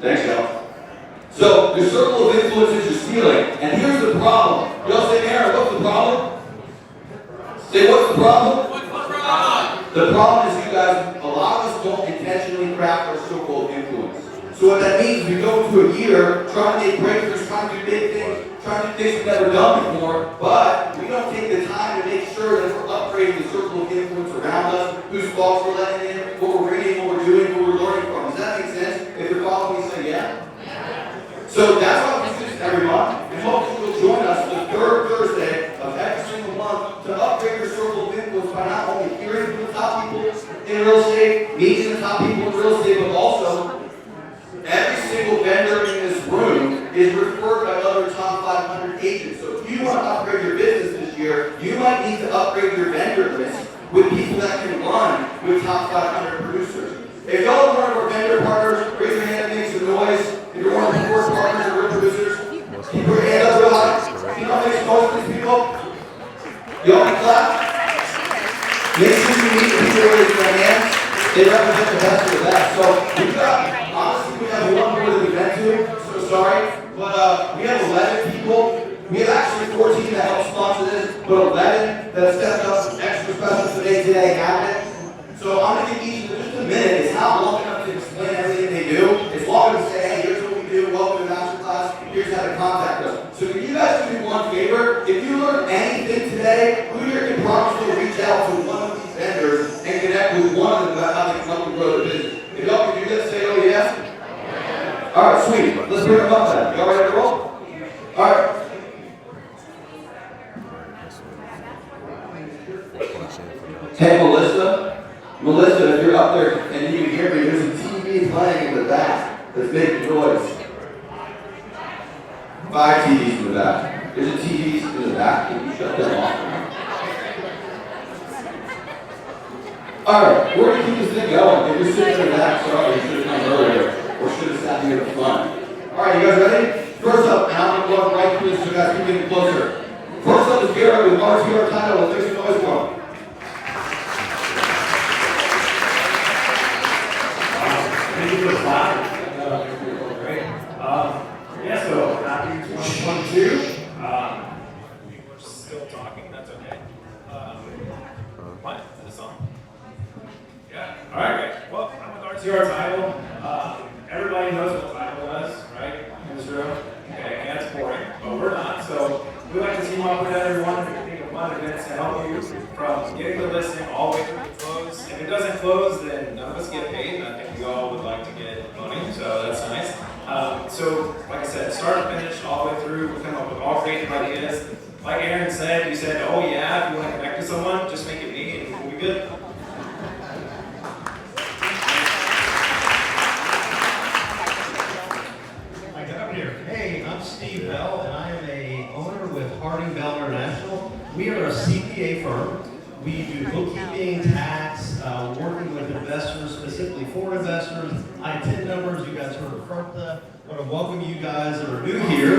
Thanks, y'all. So, your circle of influence is your ceiling. And here's the problem. Y'all say, Aaron, what's the problem? Say, what's the problem? What's the problem? The problem is you guys, a lot of us don't intentionally craft our circle of influence. So what that means is we go into a year trying to make breakthroughs, trying to do big things, trying to do things we've never done before, but we don't take the time to make sure that we're upgrading the circle of influence around us, whose thoughts we're letting in, what we're reading, what we're doing, what we're learning from. Does that make sense? If you're following me, say yeah. So that's why we do this every month, and hopefully you'll join us the third Thursday of every single month to upgrade your circle of influence by not only hearing from the top people in real estate, meeting the top people in real estate, but also every single vendor in this room is referred by other top 500 agents. So if you want to upgrade your business this year, you might need to upgrade your vendor list with people that can run with top 500 producers. If y'all are one of our vendor partners, raise your hand and make some noise. If you're one of the fourth partners or real producers, keep your hand up real high. You know what makes most of these people? Y'all can clap. Make sure you meet the people raising their hands. They represent the best of the best. So we've got, honestly, we have one more that we've been to, so sorry, but we have 11 people. We have actually 14 that help sponsor this, but 11 that have stepped up some extra special today happening. So I'm going to give each of them just a minute. It's not long enough to explain everything they do. It's long enough to say, hey, here's what we do, welcome to Masterclass, here's how to contact us. So can you guys do me one favor? If you learned anything today, who here can promise to reach out to one of these vendors and connect with one of them about how they can help you grow their business? If y'all can do that, say oh yeah. Alright, sweet. Let's bring them up then. Y'all ready to roll? Alright. Hey Melissa, if you're up there and you can hear me, there's a TV playing in the back that's making noise. 5 TVs in the back. There's a TV in the back. Can you shut that off? Alright, we're going to keep this thing going. If you're sitting in the back, sorry, you should have come earlier. Or should have sat here in the front. Alright, you guys ready? First up, and I'm going to go right through this so you guys keep getting closer. First up is Garrett with RTR title. Let's make some noise for him. Thank you for the clap. Great. Yeah, so happy 2022. We're still talking, that's okay. What? Is this on? Yeah. Alright, great. Well, I'm with RTR title. Everybody knows what title does, right? In this room. Okay, and that's boring, but we're not. So we like to team up with everyone and think of fun events to help you from getting the listing all the way through the close. If it doesn't close, then none of us get paid, and I think we all would like to get money, so that's nice. So, like I said, start to finish, all the way through, we come up with all creative ideas. Like Aaron said, you said, oh yeah, if you want to connect to someone, just make it me and we'll be good. I got up here. Hey, I'm Steve Bell, and I am a owner with Harding Bell International. We are a CPA firm. We do bookkeeping, tax, working with investors, specifically foreign investors, I-10 numbers. You guys heard of FERPTA. I want to welcome you guys that are new here.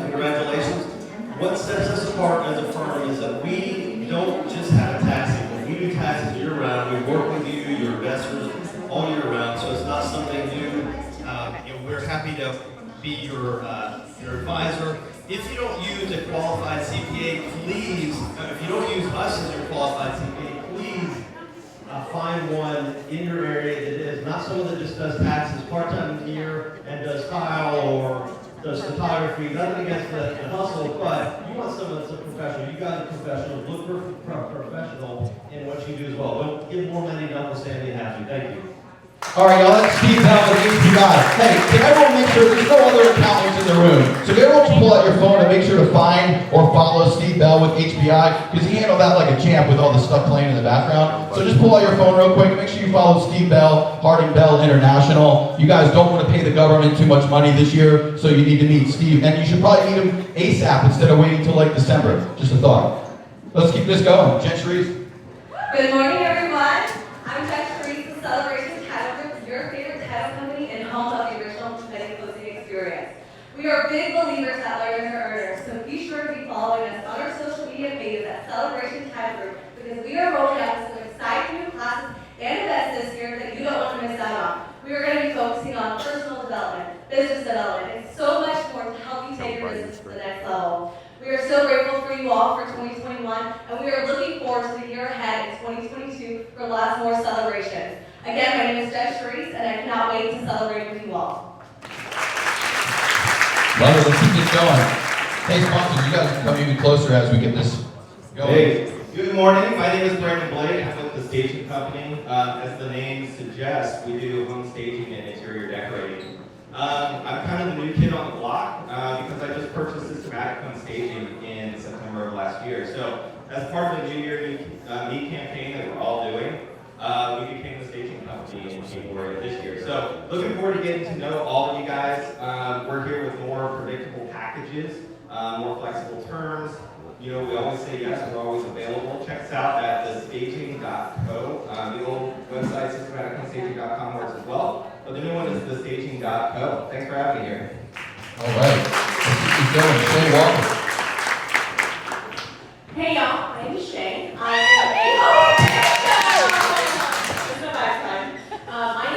Congratulations. What sets us apart as a firm is that we don't just have a tax team. We do taxes year-round. We work with you, your investors, all year round, so it's not something new. We're happy to be your advisor. If you don't use a qualified CPA, please, if you don't use us as your qualified CPA, please find one in your area that is not someone that just does taxes part-time here and does tile or does photography. Nothing against the hustle, but you want someone that's a professional. You guys are professionals. Look for a professional in what you do as well. Don't give more money, notwithstanding you have to. Thank you. All right, y'all, that's Steve Bell with HPI. Hey, can everyone make sure there's no other accountants in the room? So can everyone just pull out your phone and make sure to find or follow Steve Bell with HPI, because he handled that like a champ with all the stuff playing in the background. So just pull out your phone real quick. Make sure you follow Steve Bell, Harding Bell International. You guys don't want to pay the government too much money this year, so you need to meet Steve. And you should probably meet him ASAP instead of waiting till like December. Just a thought. Let's keep this going. Jen Shreese. Good morning, everyone. I'm Jen Shreese, the Celebration Title Group, your favorite title company and home of the original wedding closing experience. We are big believers that learners are earners, so be sure to be following us on our social media pages at Celebration Title Group, because we are rolling out some exciting new classes and events this year that you don't want to miss out on. We are going to be focusing on personal development, business development, and so much more to help you take your business to the next level. We are so grateful for you all for 2021, and we are looking forward to the year ahead in 2022 for lots more celebrations. Again, my name is Jess Sharice, and I cannot wait to celebrate with you all. Love it, let's keep this going. Hey sponsors, you guys can come even closer as we get this going. Hey, good morning. My name is Brandon Blake. I'm with the staging company. As the name suggests, we do home staging and interior decorating. I'm kind of the new kid on the block because I just purchased systematic home staging in September of last year. So as part of the New Year Me campaign that we're all doing, we became the staging company in January of this year. So looking forward to getting to know all of you guys. We're here with more predictable packages, more flexible terms. You know, we always say yes, we're always available. Check us out at thestaging.co. The old website, systematichomestaging.com, works as well. But the new one is thestaging.co. Thanks for having me here. All right, let's keep going. Shay, welcome. Hey y'all, my name is Shay. I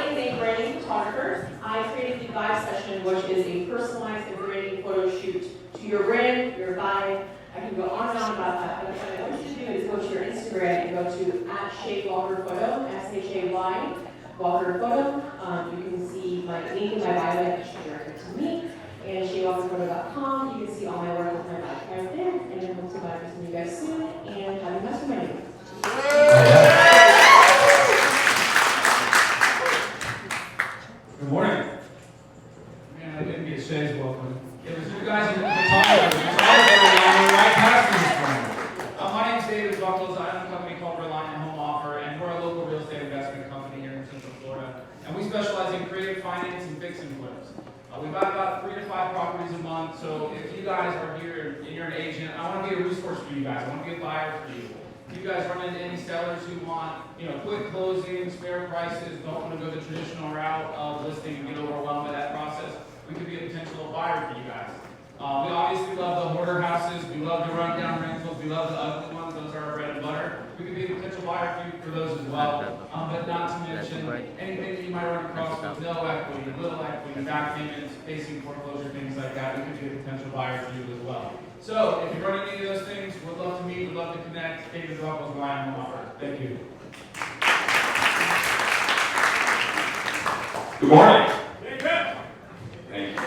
am a branding photographer. I created the Vibe Session, which is a personalized and branding photo shoot to your brand, your vibe. I can go on and on about that, but what I want you to do is go to your Instagram and go to @ShayWalkerPhoto, SHAY Walker Photo. You can see my link in my bio that you should direct it to me. And ShayWalkerPhoto.com. You can see all my work with my bike right there. And I hope to buy this from you guys soon and have a mastermind. Good morning. Man, I didn't get Shay's welcome. It was you guys in the photography. Right past me this morning. My name's David Buckles. I own a company called Reliant Home Offer, and we're a local real estate investment company here in Central Florida. And we specialize in creative finance and fix and flips. We buy about 3 to 5 properties a month, so if you guys are here and you're an agent, I want to be a resource for you guys. I want to be a buyer for you. If you guys run into any sellers who want, quick closings, fair prices, don't want to go the traditional route of listing and get overwhelmed by that process, we could be a potential buyer for you guys. We obviously love the hoarder houses, we love the rundown rentals, we love the ugly ones, those are our bread and butter. We could be a potential buyer for those as well, but not to mention anything that you might run across with no equity, little equity, back payments, facing foreclosure, things like that, we could be a potential buyer for you as well. So, if you run into any of those things, we'd love to meet, we'd love to connect. David Buckles, Reliant Home Offer. Thank you. Good morning. Thank you.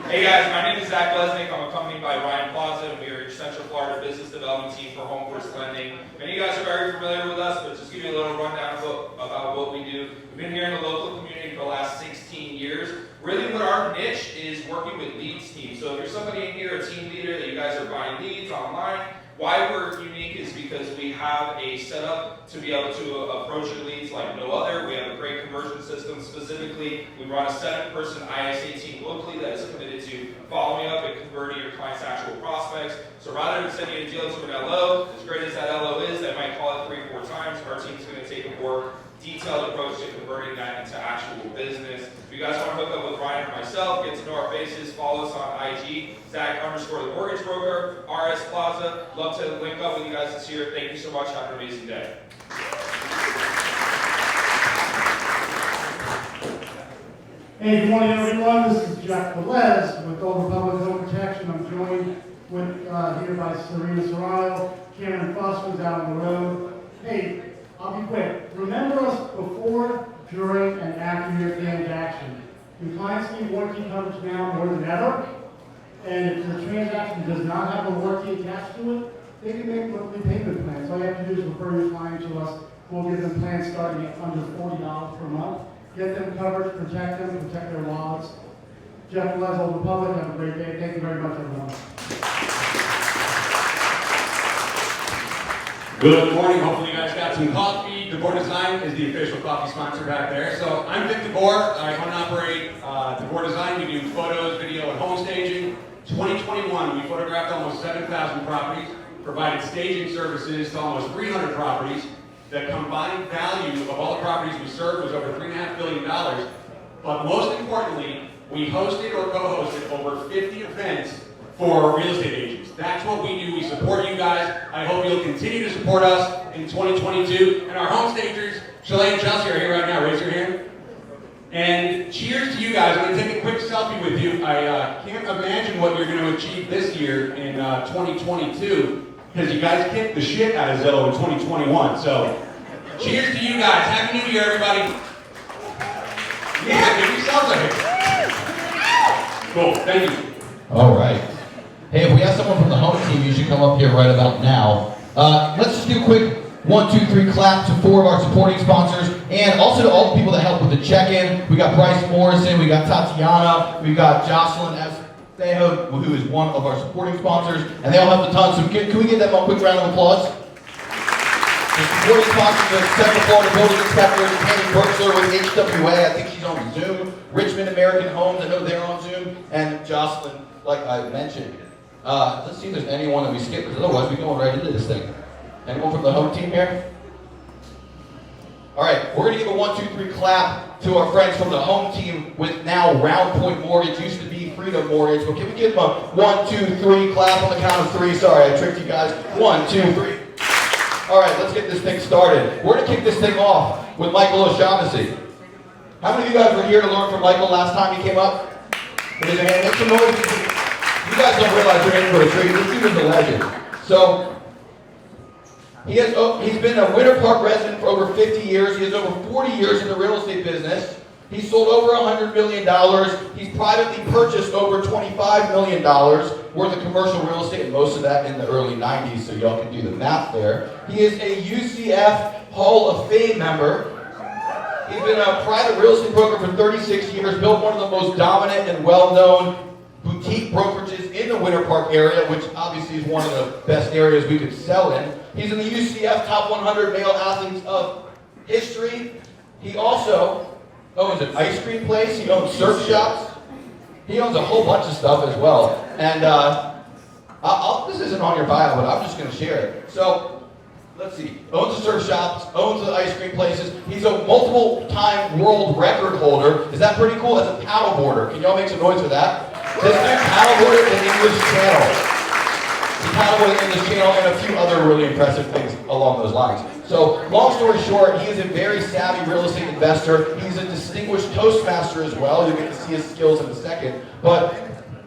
Hey guys, my name is Zach Lesnick. I'm accompanied by Ryan Plaza, and we are your Central Florida business development team for home first lending. Many of you guys are very familiar with us, but just give you a little rundown about what we do. We've been here in the local community for the last 16 years. Really what our niche is working with leads teams. So if you're somebody in here, a team leader, that you guys are buying leads online, why we're unique is because we have a setup to be able to approach your leads like no other. We have a great conversion system. Specifically, we run a 7-person ISA team locally that is committed to following up and converting your clients' actual prospects. So rather than sending a deal to an LO, as great as that LO is, that might call it 3 or 4 times, our team's going to take a more detailed approach to converting that into actual business. If you guys want to hook up with Ryan or myself, get to know our faces, follow us on IG, Zach_the mortgage broker, RS Plaza. Love to link up with you guys this year. Thank you so much. Have an amazing day. Hey, good morning everyone. This is Jack Velez with Old Republic Home Protection. I'm joined with here by Serena Serrano, Cameron Fuss, who's out on the road. Hey, I'll be quick. Remember us before, during, and after your transaction. Your clients need warranty coverage now more than ever. And if the transaction does not have a warranty attached to it, they can make monthly payment plans. All you have to do is refer your client to us. We'll give them plans starting at under $40 per month. Get them covered, protect them, protect their wallets. Jeff Velez, Old Republic. Have a great day. Thank you very much, everyone. Good morning. Hopefully you guys got some coffee. DeBoer Design is the official coffee sponsor back there. So I'm Vic DeBoer. I own and operate DeBoer Design. We do photos, video, and home staging. 2021, we photographed almost 7,000 properties, provided staging services to almost 300 properties. The combined value of all the properties we served was over $3.5 billion. But most importantly, we hosted or co-hosted over 50 events for real estate agents. That's what we do. We support you guys. I hope you'll continue to support us in 2022. And our home stagers, Shalane and Chelsea, are here right now. Raise your hand. And cheers to you guys. I'm going to take a quick selfie with you. I can't imagine what you're going to achieve this year in 2022 because you guys kicked the shit out of Zillow in 2021. So, cheers to you guys. Happy New Year, everybody. Yeah, give yourselves a hand. Cool. Thank you. All right. Hey, if we have someone from the home team, you should come up here right about now. Let's just do a quick 1, 2, 3 clap to 4 of our supporting sponsors, and also to all the people that help with the check-in. We got Bryce Morrison, we got Tatiana, we've got Jocelyn Espejo, who is one of our supporting sponsors, and they all helped a ton. So can we give them a quick round of applause? The supporting sponsors are Central Florida Building Inspectors, Tammy Berksler with HWA, I think she's on Zoom. Richmond American Homes, I know they're on Zoom, and Jocelyn, like I mentioned. Let's see if there's anyone that we skipped, because otherwise we're going right into this thing. Anyone from the home team here? All right, we're going to give a 1, 2, 3 clap to our friends from the home team with now Round Point Mortgage, used to be Freedom Mortgage. But can we give them a 1, 2, 3 clap on the count of 3? Sorry, I tricked you guys. 1, 2, 3. All right, let's get this thing started. We're going to kick this thing off with Michael O'Shaughnessy. How many of you guys were here to learn from Michael last time he came up? Raise your hand. Make some noise. You guys don't realize you're in for a treat. This dude is a legend. So, he's been a Winter Park resident for over 50 years. He has over 40 years in the real estate business. He's sold over $100 million. He's privately purchased over $25 million worth of commercial real estate, and most of that in the early 90s, so y'all can do the math there. He is a UCF Hall of Fame member. He's been a private real estate broker for 36 years, built one of the most dominant and well-known boutique brokerages in the Winter Park area, which obviously is one of the best areas we could sell in. He's in the UCF Top 100 Male Athletes of History. He also owns an ice cream place. He owns surf shops. He owns a whole bunch of stuff as well. And this isn't on your bio, but I'm just going to share it. So, let's see. Owns the surf shops, owns the ice cream places. He's a multiple-time world record holder. Is that pretty cool? As a paddleboarder. Can y'all make some noise for that? This dude paddleboarded in English Channel. He paddleboarded in English Channel and a few other really impressive things along those lines. So, long story short, he is a very savvy real estate investor. He's a distinguished toastmaster as well. You'll get to see his skills in a second. But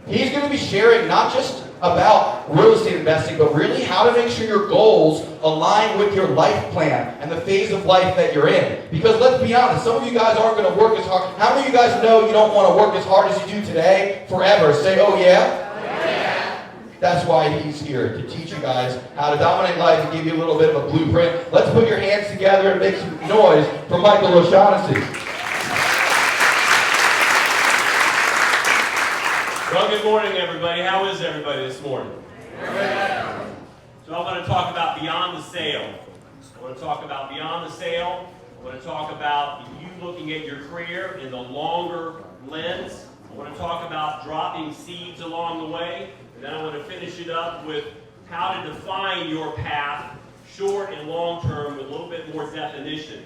he's going to be sharing not just about real estate investing, but really how to make sure your goals align with your life plan and the phase of life that you're in. Because let's be honest, some of you guys aren't going to work as hard. How many of you guys know you don't want to work as hard as you do today forever? Say, oh yeah? That's why he's here, to teach you guys how to dominate life and give you a little bit of a blueprint. Let's put your hands together and make some noise for Michael O'Shaughnessy. Well, good morning, everybody. How is everybody this morning? So I want to talk about beyond the sale. I want to talk about beyond the sale. I want to talk about you looking at your career in the longer lens. I want to talk about dropping seeds along the way. And then I want to finish it up with how to define your path, short and long term, with a little bit more definition.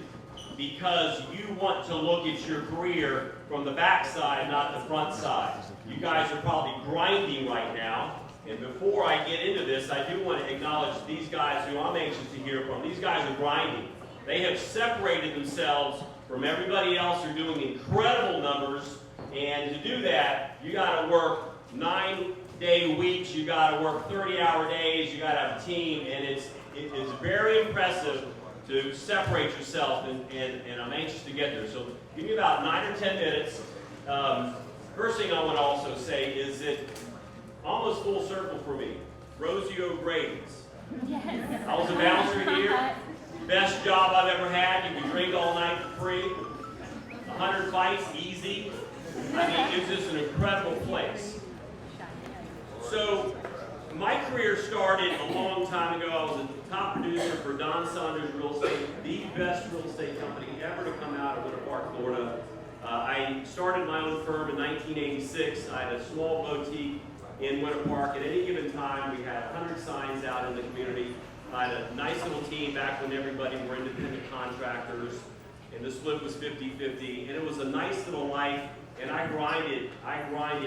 Because you want to look at your career from the back side, not the front side. You guys are probably grinding right now. And before I get into this, I do want to acknowledge these guys who I'm anxious to hear from. These guys are grinding. They have separated themselves from everybody else. They're doing incredible numbers. And to do that, you got to work 9-day weeks. You got to work 30-hour days. You got to have a team. And it is very impressive to separate yourself, and I'm anxious to get there. So give me about 9 or 10 minutes. First thing I want to also say is that almost full circle for me. Rosie O'Grady's. Yes. I was a bouncer here. Best job I've ever had. You can drink all night for free. 100 fights, easy. I mean, it's just an incredible place. So, my career started a long time ago. I was a top producer for Don Saunders Real Estate, the best real estate company ever to come out of Winter Park, Florida. I started my own firm in 1986. I had a small boutique in Winter Park. At any given time, we had 100 signs out in the community. I had a nice little team back when everybody were independent contractors, and the split was 50-50, and it was a nice little life. And I grinded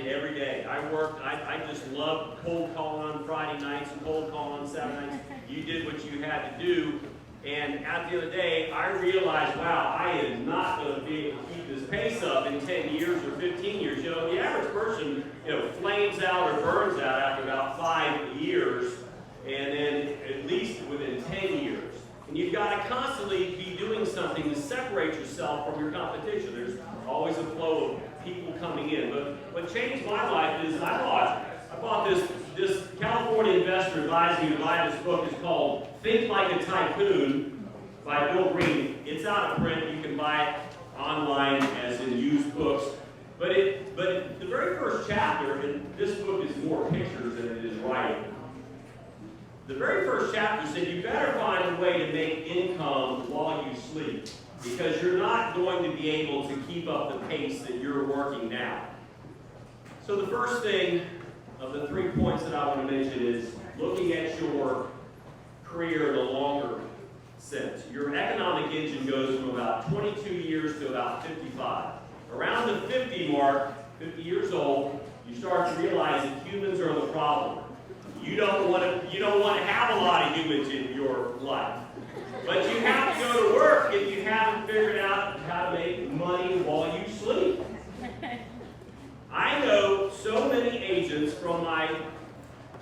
every day. I just loved cold calling on Friday nights and cold calling on Saturday nights. You did what you had to do. And at the end of the day, I realized, wow, I am not going to be able to keep this pace up up in 10 years or 15 years. You know, the average person, you know, flames out or burns out after about 5 years, and then at least within 10 years. And you've got to constantly be doing something to separate yourself from your competition. There's always a flow of people coming in. But what changed my life is I bought this California investor advised me to buy this book. It's called Think Like a Tycoon by Bill Green. It's out of print. You can buy it online as in used books. But the very first chapter, and this book is more pictures than it is writing. The very first chapter said you better find a way to make income while you sleep, because you're not going to be able to keep up the pace that you're working now. So the first thing of the 3 points that I want to mention is looking at your career in a longer sense. Your economic engine goes from about 22 years to about 55. Around the 50 mark, 50 years old, you start to realize that humans are the problem. You don't want to have a lot of humans in your life. But you have to go to work if you haven't figured out how to make money while you sleep. I know so many agents from my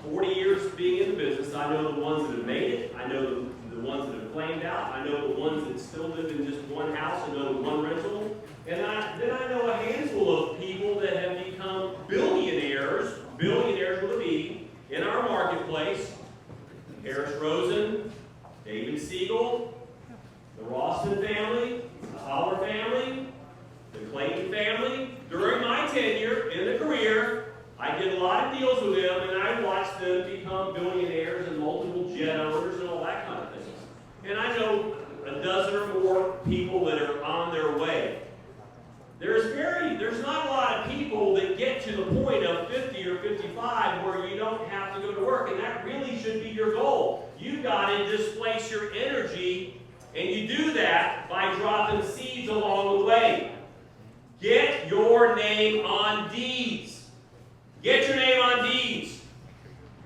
40 years being in the business. I know the ones that have made it. I know the ones that have flamed out. I know the ones that still live in just one house and know one rental. And then I know a handful of people that have become billionaires with a B, in our marketplace. Harris Rosen, David Siegel, the Ralston family, the Holler family, the Clayton family. During my tenure in the career, I did a lot of deals with them, and I watched them become billionaires and multiple jet owners and all that kind of things. And I know a dozen or more people that are on their way. There's not a lot of people that get to the point of 50 or 55 where you don't have to go to work, and that really should be your goal. You've got to displace your energy, and you do that by dropping seeds along the way. Get your name on deeds. Get your name on deeds.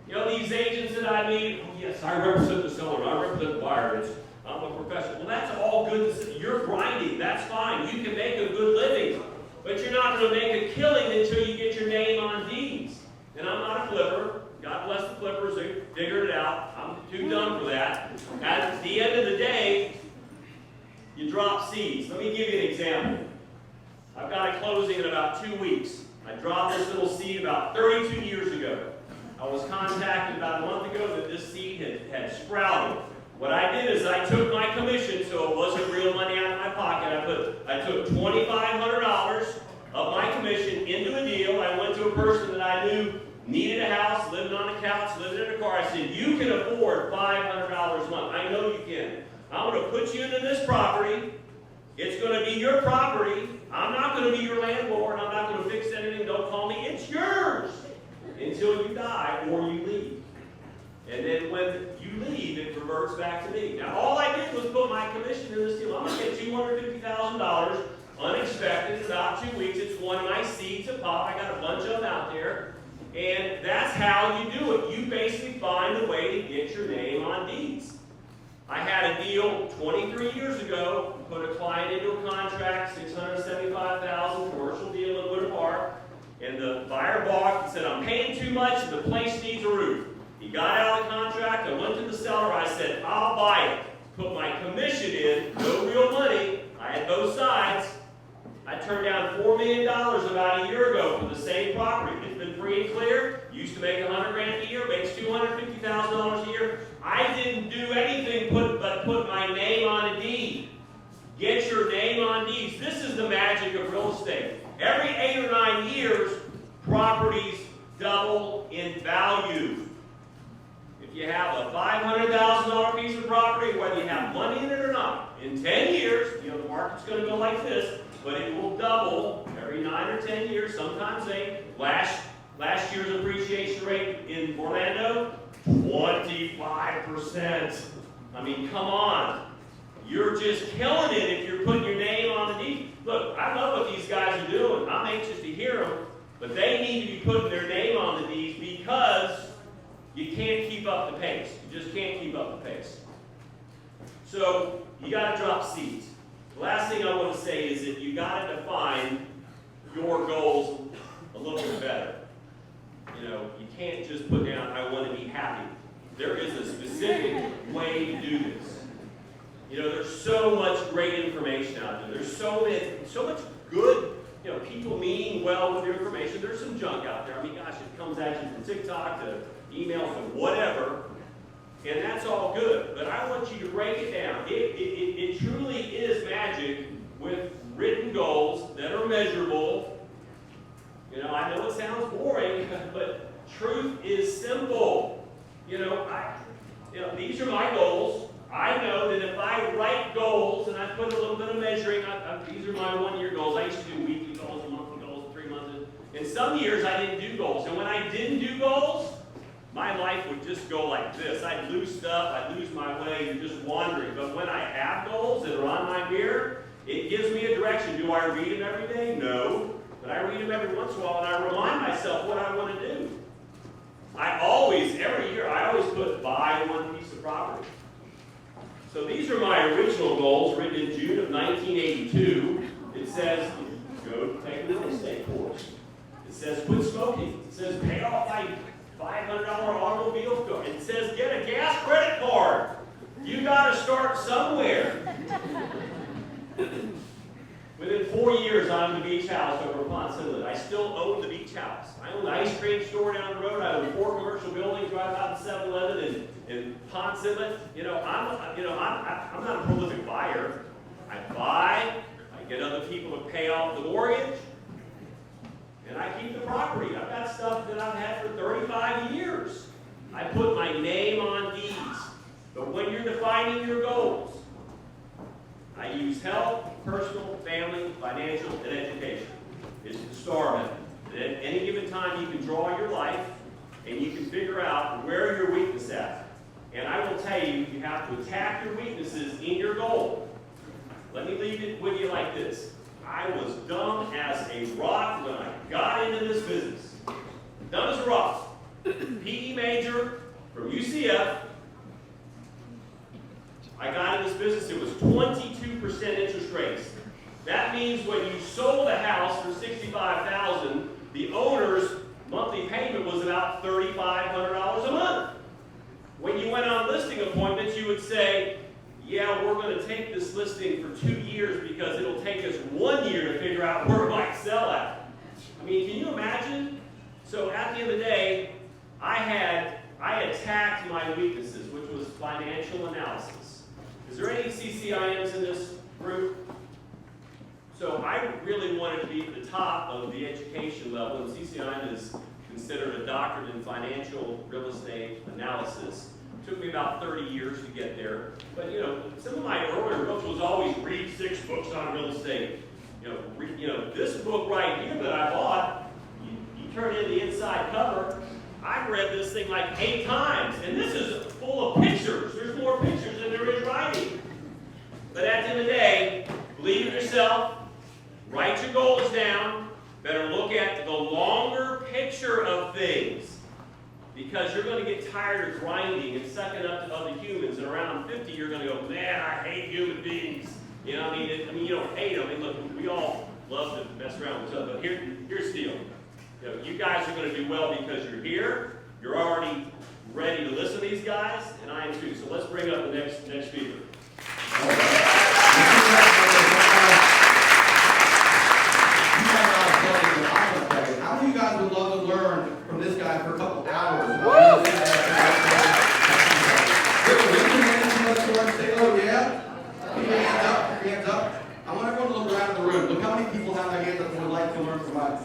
You know, these agents that I meet, oh yes, I represent the seller, I represent the buyer, I'm a professional. Well, that's all good. You're grinding. That's fine. You can make a good living. But you're not going to make a killing until you get your name on deeds. And I'm not a flipper. God bless the flippers. They figured it out. I'm too dumb for that. At the end of the day, you drop seeds. Let me give you an example. I've got a closing in about 2 weeks. I dropped this little seed about 32 years ago. I was contacted about a month ago that this seed had sprouted. What I did is I took my commission, so it wasn't real money out of my pocket. I took $2,500 of my commission into a deal. I went to a person that I knew needed a house, living on a couch, living in a car. I said, you can afford $500 a month. I know you can. I'm going to put you into this property. It's going to be your property. I'm not going to be your landlord. I'm not going to fix anything. Don't call me. It's yours until you die or you leave. And then when you leave, it reverts back to me. Now, all I did was put my commission in this deal. I'm going to get $250,000 unexpected in about 2 weeks. It's one of my seeds to pop. I got a bunch of them out there. And that's how you do it. You basically find a way to get your name on deeds. I had a deal 23 years ago, put a client into a contract, $675,000 commercial deal in Woodland Park. And the buyer balked and said, I'm paying too much and the place needs a roof. He got out of the contract, I went to the seller, I said, I'll buy it. Put my commission in, no real money, I had both sides. I turned down $4 million about a year ago for the same property. It's been free and clear, used to make $100,000 a year, makes $250,000 a year. I didn't do anything but put my name on a deed. Get your name on deeds. This is the magic of real estate. Every 8 or 9 years, properties double in value. If you have a $500,000 piece of property, whether you have money in it or not, in 10 years, you know, the market's going to go like this, but it will double every 9 or 10 years, sometimes 8. Last year's appreciation rate in Orlando, 25%. I mean, come on. You're just killing it if you're putting your name on the deed. Look, I love what these guys are doing. I'm anxious to hear them, but they need to be putting their name on the deeds because you can't keep up the pace. You just can't keep up the pace. So you got to drop seeds. The last thing I want to say is that you got to define your goals a little bit better. You know, you can't just put down, I want to be happy. There is a specific way to do this. You know, there's so much great information out there. There's so much good, you know, people meaning well with their information. There's some junk out there. I mean, gosh, it comes at you from TikTok to emails to whatever, and that's all good. But I want you to break it down. It truly is magic with written goals that are measurable. You know, I know it sounds boring, but truth is simple. You know, these are my goals. I know that if I write goals and I put a little bit of measuring, these are my 1-year goals. I used to do weekly goals and monthly goals and 3 months. In some years, I didn't do goals. And when I didn't do goals, my life would just go like this. I'd lose stuff. I'd lose my way. You're just wandering. But when I have goals that are on my mirror, it gives me a direction. Do I read them every day? No. But I read them every once in a while, and I remind myself what I want to do. Every year, I always put buy one piece of property. So these are my original goals written in June of 1982. It says, go take a real estate course. It says, quit smoking. It says, pay off my $500 automobile car. It says, get a gas credit card. You got to start somewhere. Within 4 years, I owned the beach house over Ponce Inlet. I still own the beach house. I own the ice cream store down the road. I own 4 commercial buildings right out the 7-Eleven in Ponce Inlet. You know, I'm not a prolific buyer. I buy. I get other people to pay off the mortgage, and I keep the property. I've got stuff that I've had for 35 years. I put my name on deeds. But when you're defining your goals, I use health, personal, family, financial, and education. It's the STAR method. At any given time, you can draw your life, and you can figure out where your weakness is at. And I will tell you, you have to attack your weaknesses in your goal. Let me leave it with you like this. I was dumb as a rock when I got into this business. Dumb as a rock. PE major from UCF. I got in this business, it was 22% interest rates. That means when you sold a house for $65,000, the owner's monthly payment was about $3,500 a month. When you went on listing appointments, you would say, yeah, we're going to take this listing for 2 years because it'll take us 1 year to figure out where it might sell at. I mean, can you imagine? So at the end of the day, I attacked my weaknesses, which was financial analysis. Is there any CCIMs in this group? So I really wanted to be at the top of the education level, and CCIM is considered a doctorate in financial real estate analysis. It took me about 30 years to get there. But you know, some of my earlier books was always read 6 books on real estate. You know, this book right here that I bought, you turn in the inside cover, I've read this thing like 8 times, and this is full of pictures. There's more pictures than there is writing. But at the end of the day, believe in yourself, write your goals down, better look at the longer picture of things, because you're going to get tired of grinding and sucking up to other humans, and around 50 you're going to go, man, I hate human beings. You know, I mean, you don't hate them. I mean, look, we all love to mess around with each other, but here's the deal. You know, you guys are going to do well because you're here. You're already ready to listen to these guys, and I am too. So let's bring up the next speaker. How many of you guys would love to learn from this guy for a couple hours? Yeah? Hands up. I want everyone to look around the room. Look how many people have their hands up and would like to learn from us.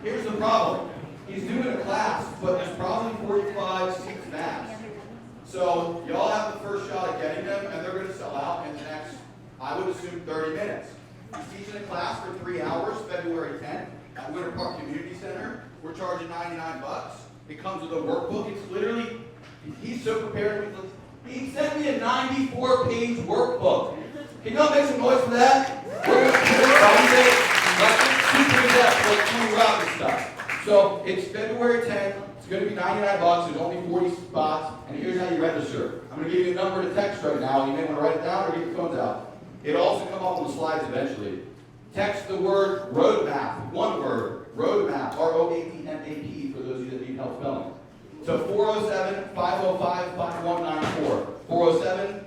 Here's the problem. He's doing a class, but there's probably 45 seats max. So y'all have the first shot at getting them, and they're going to sell out in the next, I would assume, 30 minutes. He's teaching a class for 3 hours, February 10th, at Winter Park Community Center. We're charging $99. It comes with a workbook. It's literally, he's so prepared. He sent me a 94-page workbook. Can y'all make some noise for that? We're going to put it super in-depth, like Tony Robbins stuff. So it's February 10th. It's going to be $99. There's only 40 spots. And here's how you register. I'm going to give you a number to text right now. You may want to write it down or get your phones out. It'll also come up on the slides eventually. Text the word roadmap, one word, roadmap, R-O-A-D-M-A-P, for those of you that need help spelling. So 407-505-5194.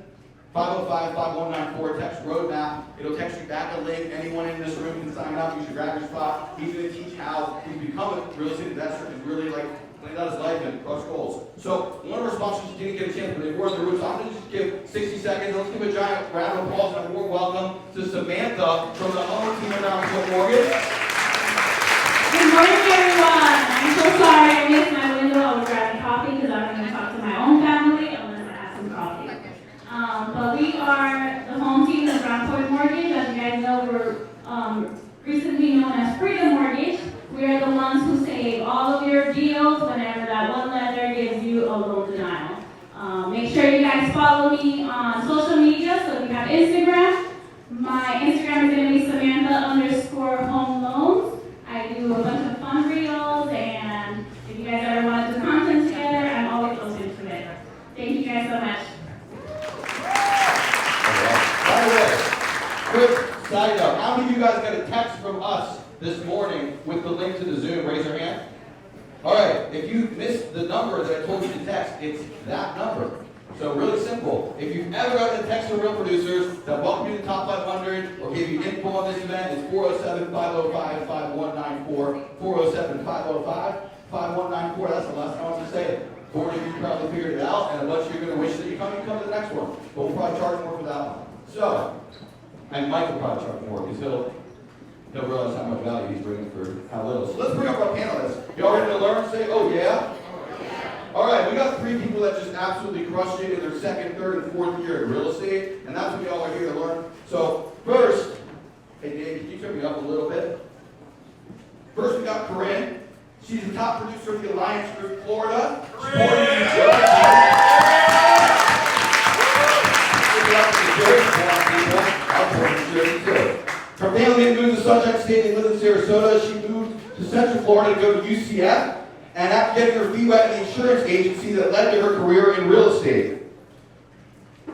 407-505-5194. Text roadmap. It'll text you back a link. Anyone in this room can sign up. You should grab your spot. He's going to teach how to become a real estate investor and really like plan out his life and crush goals. So one of our sponsors didn't get a chance, but they were in the room. So I'm going to just give 60 seconds. Let's give a giant round of applause and a warm welcome to Samantha from the home team around Mortgage. Good morning, everyone. I'm so sorry I missed my window. I was grabbing coffee because I'm going to talk to my own family unless I have some coffee. But we are the home team of Rockport Mortgage. As you guys know, we're recently known as Freedom Mortgage. We are the ones who save all of your deals whenever that one lender gives you a loan denial. Make sure you guys follow me on social media. So if you have Instagram, my Instagram is going to be Samantha_home loans. I do a bunch of fun reels, and if you guys ever want to do content together, I'm always open to it. Thank you guys so much. By the way, quick side note, how many of you guys got a text from us this morning with the link to the Zoom? Raise your hand. All right, if you missed the number that I told you to text, it's that number. So really simple. If you've ever gotten a text from Real Producers that welcomed you to the top 500 or gave you info on this event, it's 407-505-5194. 407-505-5194. That's the last time I was going to say it. 40 of you probably figured it out, and a bunch of you are going to wish that you come to the next one. But we'll probably charge more for that one. So, and Mike will probably charge more because he'll realize how much value he's bringing for how little. So let's bring up our panelists. Y'all ready to learn? Say, oh yeah? All right, we got 3 people that just absolutely crushed it in their second, third, and fourth year in real estate, and that's what y'all are here to learn. So first, hey Dave, can you turn me up a little bit? First, we got Corinne. She's the top producer of the Alliance Group Florida. Her family moved to Sunshine State. They lived in Sarasota. She moved to Central Florida to go to UCF. And after getting her feet wet in the insurance agency that led to her career in real estate.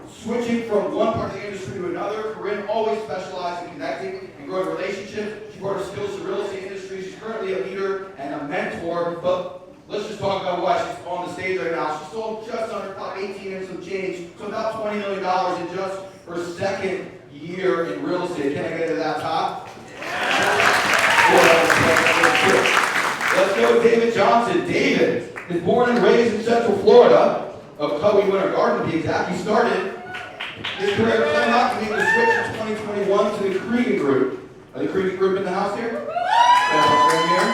Switching from one part of the industry to another, Corinne always specialized in connecting and growing relationships. She brought her skills to the real estate industry. She's currently a leader and a mentor, but let's just talk about why she's on the stage right now. She sold just under about 18 and some change, so about $20 million in just her second year in real estate. Can I get to that top? Let's go with David Johnston. David is born and raised in Central Florida, of Covey Winter Garden to be exact. He started his career at Claremont to make the switch in 2021 to the Cregan Group. Are the Cregan Group in the house here? Right here.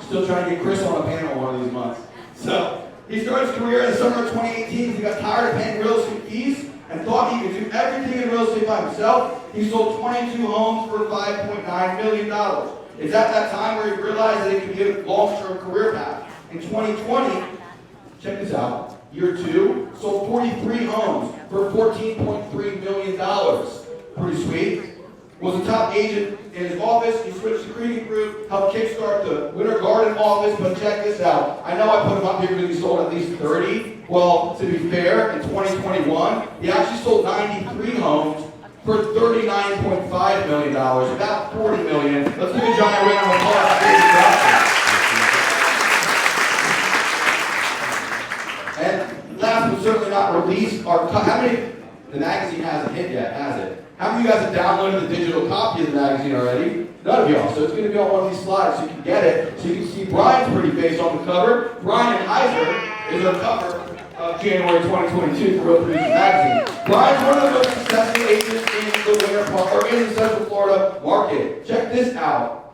Still trying to get Chris on a panel one of these months. So, he started his career in the summer of 2018. He got tired of paying real estate fees and thought he could do everything in real estate by himself. He sold 22 homes for $5.9 million. It's at that time where he realized that it could be a long-term career path. In 2020, check this out, year 2, sold 43 homes for $14.3 million. Pretty sweet. Was a top agent in his office. He switched to Cregan Group, helped kickstart the Winter Garden office, but check this out. I know I put him up here because he sold at least 30. Well, to be fair, in 2021, he actually sold 93 homes for $39.5 million, about $40 million. Let's give a giant round of applause for David Johnston. And last but certainly not least, how many, the magazine hasn't hit yet, has it? How many of you guys have downloaded the digital copy of the magazine already? None of y'all. So it's going to be on one of these slides so you can get it. So you can see Brian's pretty face on the cover. Brian and Hyser is our cover of January 2022 for Real Producers Magazine. Brian's one of the most successful agents in the Winter Park, or in the Central Florida market. Check this out.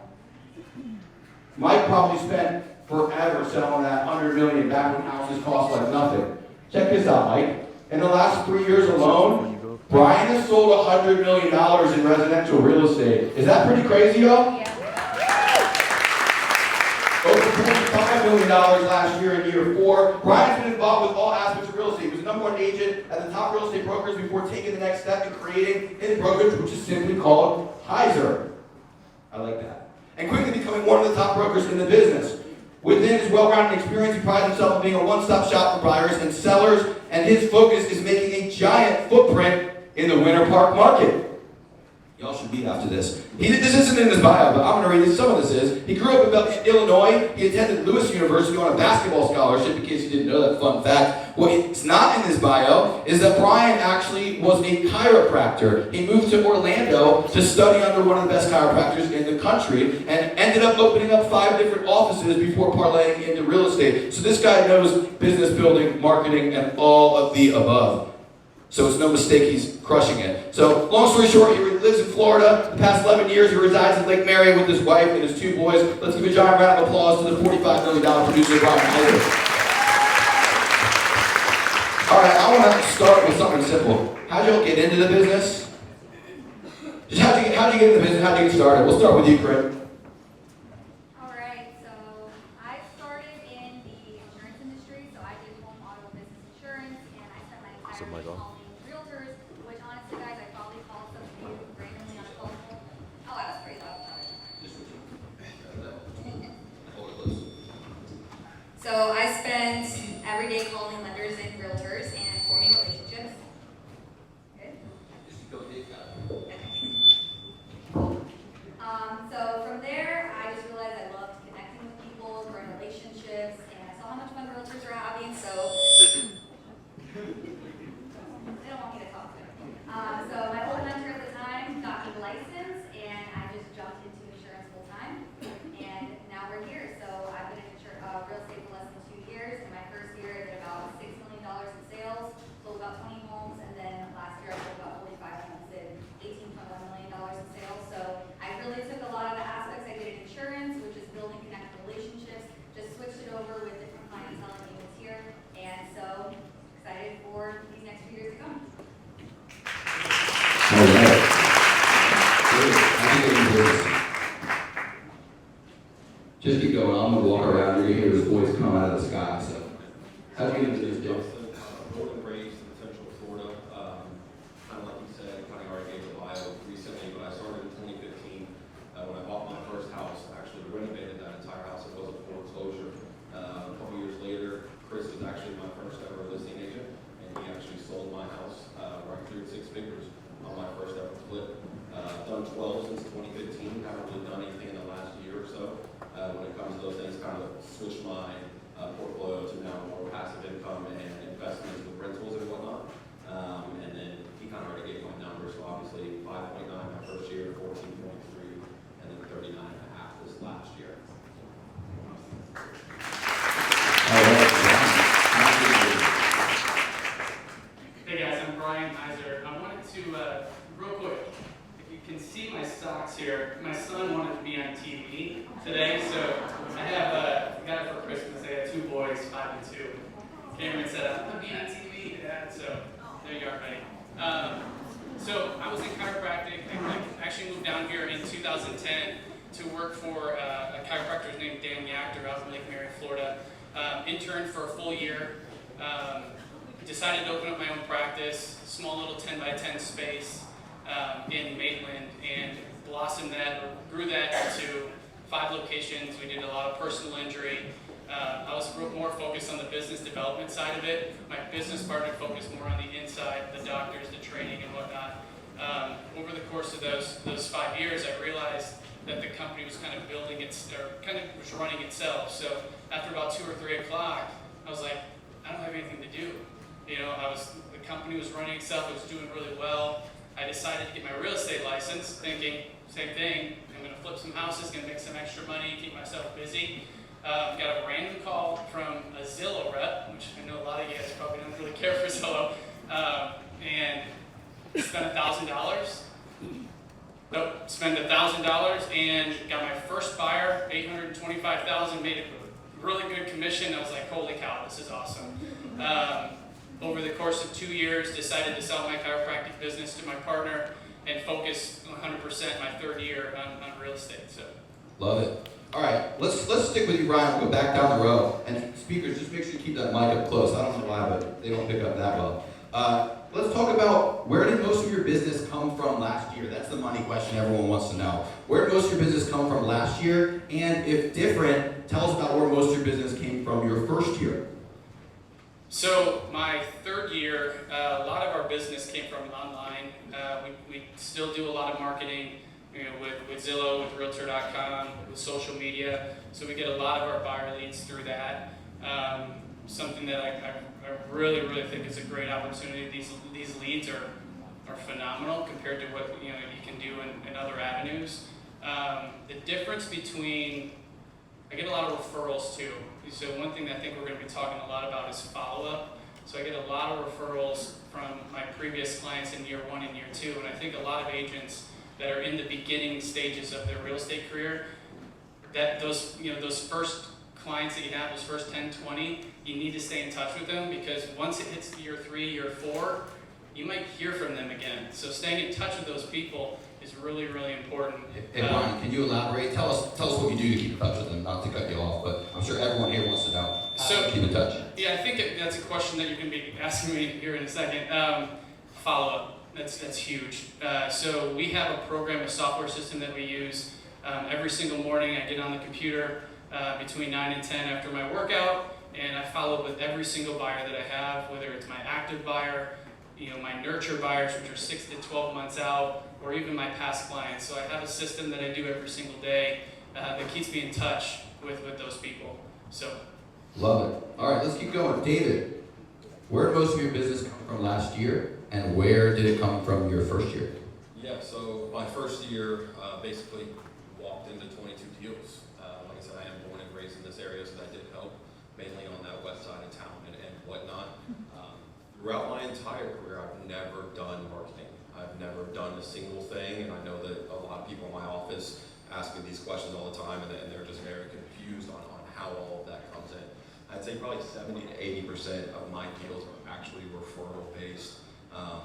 Mike probably spent forever selling that $100 million back when houses cost like nothing. Check this out, Mike. In the last 3 years alone, Brian has sold $100 million in residential real estate. Is that pretty crazy, y'all? Yeah. Over $25 million last year in year 4. Brian's been involved with all aspects of real estate. He was the #1 agent at the top real estate brokers before taking the next step in creating his brokerage, which is simply called Hyser. I like that. And quickly becoming one of the top brokers in the business. Within his well-rounded experience, he prides himself on being a one-stop shop for buyers and sellers, and his focus is making a giant footprint in the Winter Park market. Y'all should meet after this. This isn't in his bio, but I'm going to read this. Some of this is. He grew up in Illinois. He attended Lewis University on a basketball scholarship, in case you didn't know that fun fact. What's not in his bio is that Brian actually was a chiropractor. He moved to Orlando to study under one of the best chiropractors in the country and ended up opening up 5 different offices before parlaying into real estate. So this guy knows business building, marketing, and all of the above. So it's no mistake he's crushing it. So long story short, he lives in Florida. The past 11 years, he resides in Lake Mary with his wife and his 2 boys. Let's give a giant round of applause to the $45 million producer, Brian Hyser. All right, I want to start with something simple. How'd y'all get into the business? Just how'd you get into the business? How'd you get started? We'll start with you, Corinne. Alright, so I started in the insurance industry, so I did home auto business insurance, and I spent my entire life calling realtors, which honestly guys, I probably called some of you randomly on a phone call. Oh, I was pretty loud. So I spent every day calling lenders and realtors and forming relationships. Good? So from there, I just realized I loved connecting with people, growing relationships, and I saw how much fun realtors were having, so they don't want me to talk to them. So my old mentor at the time got me licensed, and I just jumped into insurance full time, and now we're here. So I've been in real estate for less than 2 years. In my first year, I did about $6 million in sales, sold about 20 homes, and then last year I sold about 45 homes, did $18.1 million in sales. So I really took a lot of the aspects I did in insurance, which is building connected relationships, just switched it over with different clientele and units here, and so excited for these next few years to come. All right. How'd you get into business? Just keep going. I'm going to walk around. You're going to hear his voice come out of the sky. So, how'd you get into this, Johnston? Born and raised in Central Florida. Kind of like you said, kind of already gave the bio recently, but I started in 2015 when I bought my first house. I actually renovated that entire house. It was a foreclosure. A couple years later, Chris was actually my first ever listing agent, and he actually sold my house right through 6 figures on my first ever flip. Done 12 since 2015. Haven't really done anything in the last year or so. When it comes to those things, kind of switch my portfolio to now more passive income and investments with rentals and whatnot. And then he kind of already gave my numbers, so obviously 5.9 my first year, 14.3, and then 39.5 this last year. Hey guys, I'm Brian Hyser. I wanted to, real quick, if you can see my socks here, my son wanted to be on TV today, so I got it for Christmas. I have 2 boys, 5 and 2. Cameron said, I'm going to be on TV, Dad, so there you are, buddy. So I was in chiropractic. I actually moved down here in 2010 to work for a chiropractor named Dan Yachter out in Lake Mary, Florida. Interned for a full year. Decided to open up my own practice, small little 10 by 10 space in Maitland, and blossomed that, or grew that into 5 locations. We did a lot of personal injury. I was more focused on the business development side of it. My business partner focused more on the inside, the doctors, the training, and whatnot. Over the course of those 5 years, I realized that the company was kind of building was running itself. So after about 2 or 3 o'clock, I was like, I don't have anything to do. You know, the company was running itself. It was doing really well. I decided to get my real estate license, thinking same thing. I'm going to flip some houses, going to make some extra money, keep myself busy. Got a random call from a Zillow rep, which I know a lot of you guys probably don't really care for Zillow, and spent $1,000. Nope, spent $1,000 and got my first buyer, $825,000, made a really good commission. I was like, holy cow, this is awesome. Over the course of 2 years, decided to sell my chiropractic business to my partner and focus 100% my 3rd year on real estate. So, love it. All right, let's stick with you, Brian. We'll go back down the row. And speakers, just make sure you keep that mic up close. I don't know why, but they don't pick up that well. Let's talk about, where did most of your business come from last year? That's the money question everyone wants to know. Where did most of your business come from last year? And if different, tell us about where most of your business came from your first year. So my third year, a lot of our business came from online. We still do a lot of marketing, with Zillow, with Realtor.com, with social media. So we get a lot of our buyer leads through that. Something that I really, really think is a great opportunity. These leads are phenomenal compared to what you can do in other avenues. The difference between, I get a lot of referrals too. So one thing that I think we're going to be talking a lot about is follow-up. So I get a lot of referrals from my previous clients in year 1 and year 2, and I think a lot of agents that are in the beginning stages of their real estate career, that those first clients that you have, those first 10, 20, you need to stay in touch with them, because once it hits year 3, year 4, you might hear from them again. So staying in touch with those people is really, really important. Hey Brian, can you elaborate? Tell us what you do to keep in touch with them, not to cut you off, but I'm sure everyone here wants to know how to keep in touch. Yeah, I think that's a question that you're going to be asking me here in a second. Follow-up, that's huge. So we have a program, a software system that we use. Every single morning I get on the computer between 9 and 10 after my workout, and I follow up with every single buyer that I have, whether it's my active buyer, my nurture buyers, which are 6 to 12 months out, or even my past clients. So I have a system that I do every single day that keeps me in touch with those people. So. Love it. All right, let's keep going. David, where did most of your business come from last year, and where did it come from your first year? Yeah, so my first year basically walked into 22 deals. Like I said, I am born and raised in this area, so that did help, mainly on that west side of town and whatnot. Throughout my entire career, I've never done marketing. I've never done a single thing, and I know that a lot of people in my office ask me these questions all the time, and they're just very confused on how all of that comes in. I'd say probably 70 to 80% of my deals are actually referral-based,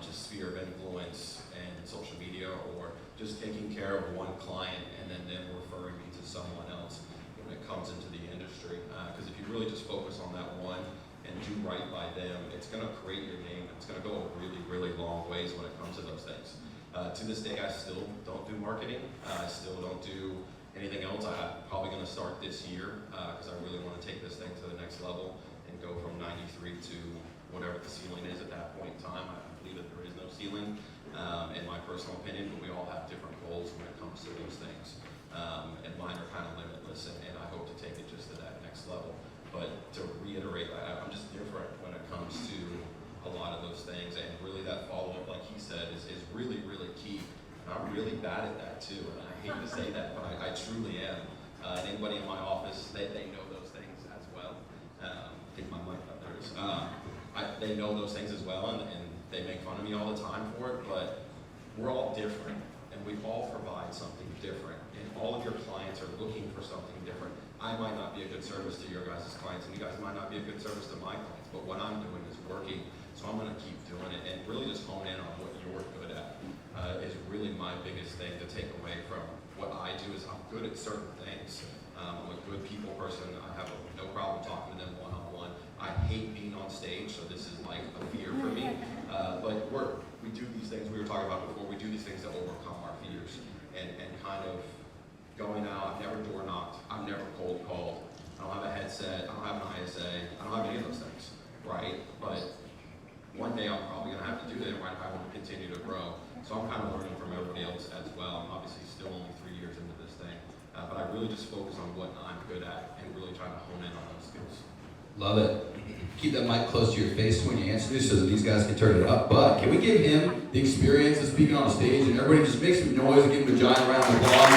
just sphere of influence and social media, or just taking care of one client and then them referring me to someone else when it comes into the industry. Because if you really just focus on that one and do right by them, it's going to create your name. It's going to go a really, really long ways when it comes to those things. To this day, I still don't do marketing. I still don't do anything else. I'm probably going to start this year because I really want to take this thing to the next level and go from 93 to whatever the ceiling is at that point in time. I believe that there is no ceiling, in my personal opinion, but we all have different goals when it comes to those things. And mine are kind of limitless, and I hope to take it just to that next level. But to reiterate, I'm just different when it comes to a lot of those things, and really that follow-up, like he said, is really, really key. And I'm really bad at that too, and I hate to say that, but I truly am. And anybody in my office, they know those things as well. Get my mic up there. They know those things as well, and they make fun of me all the time for it, but we're all different, and we all provide something different, and all of your clients are looking for something different. I might not be a good service to your guys' clients, and you guys might not be a good service to my clients, but what I'm doing is working, so I'm going to keep doing it and really just hone in on what you're good at. Is really my biggest thing to take away from what I do. Is I'm good at certain things. I'm a good people person. I have no problem talking to them one-on-one. I hate being on stage, so this is like a fear for me. But we do these things we were talking about before. We do these things to overcome our fears and kind of going out. I've never door knocked. I've never cold called. I don't have a headset. I don't have an ISA. I don't have any of those things, right? But one day I'm probably going to have to do that, right, if I want to continue to grow. So I'm kind of learning from everybody else as well. I'm obviously still only 3 years into this thing, but I really just focus on what I'm good at and really trying to hone in on those skills. Love it. Keep that mic close to your face when you answer this so that these guys can turn it up. But can we give him the experience of speaking on stage, and everybody just make some noise and give him a giant round of applause.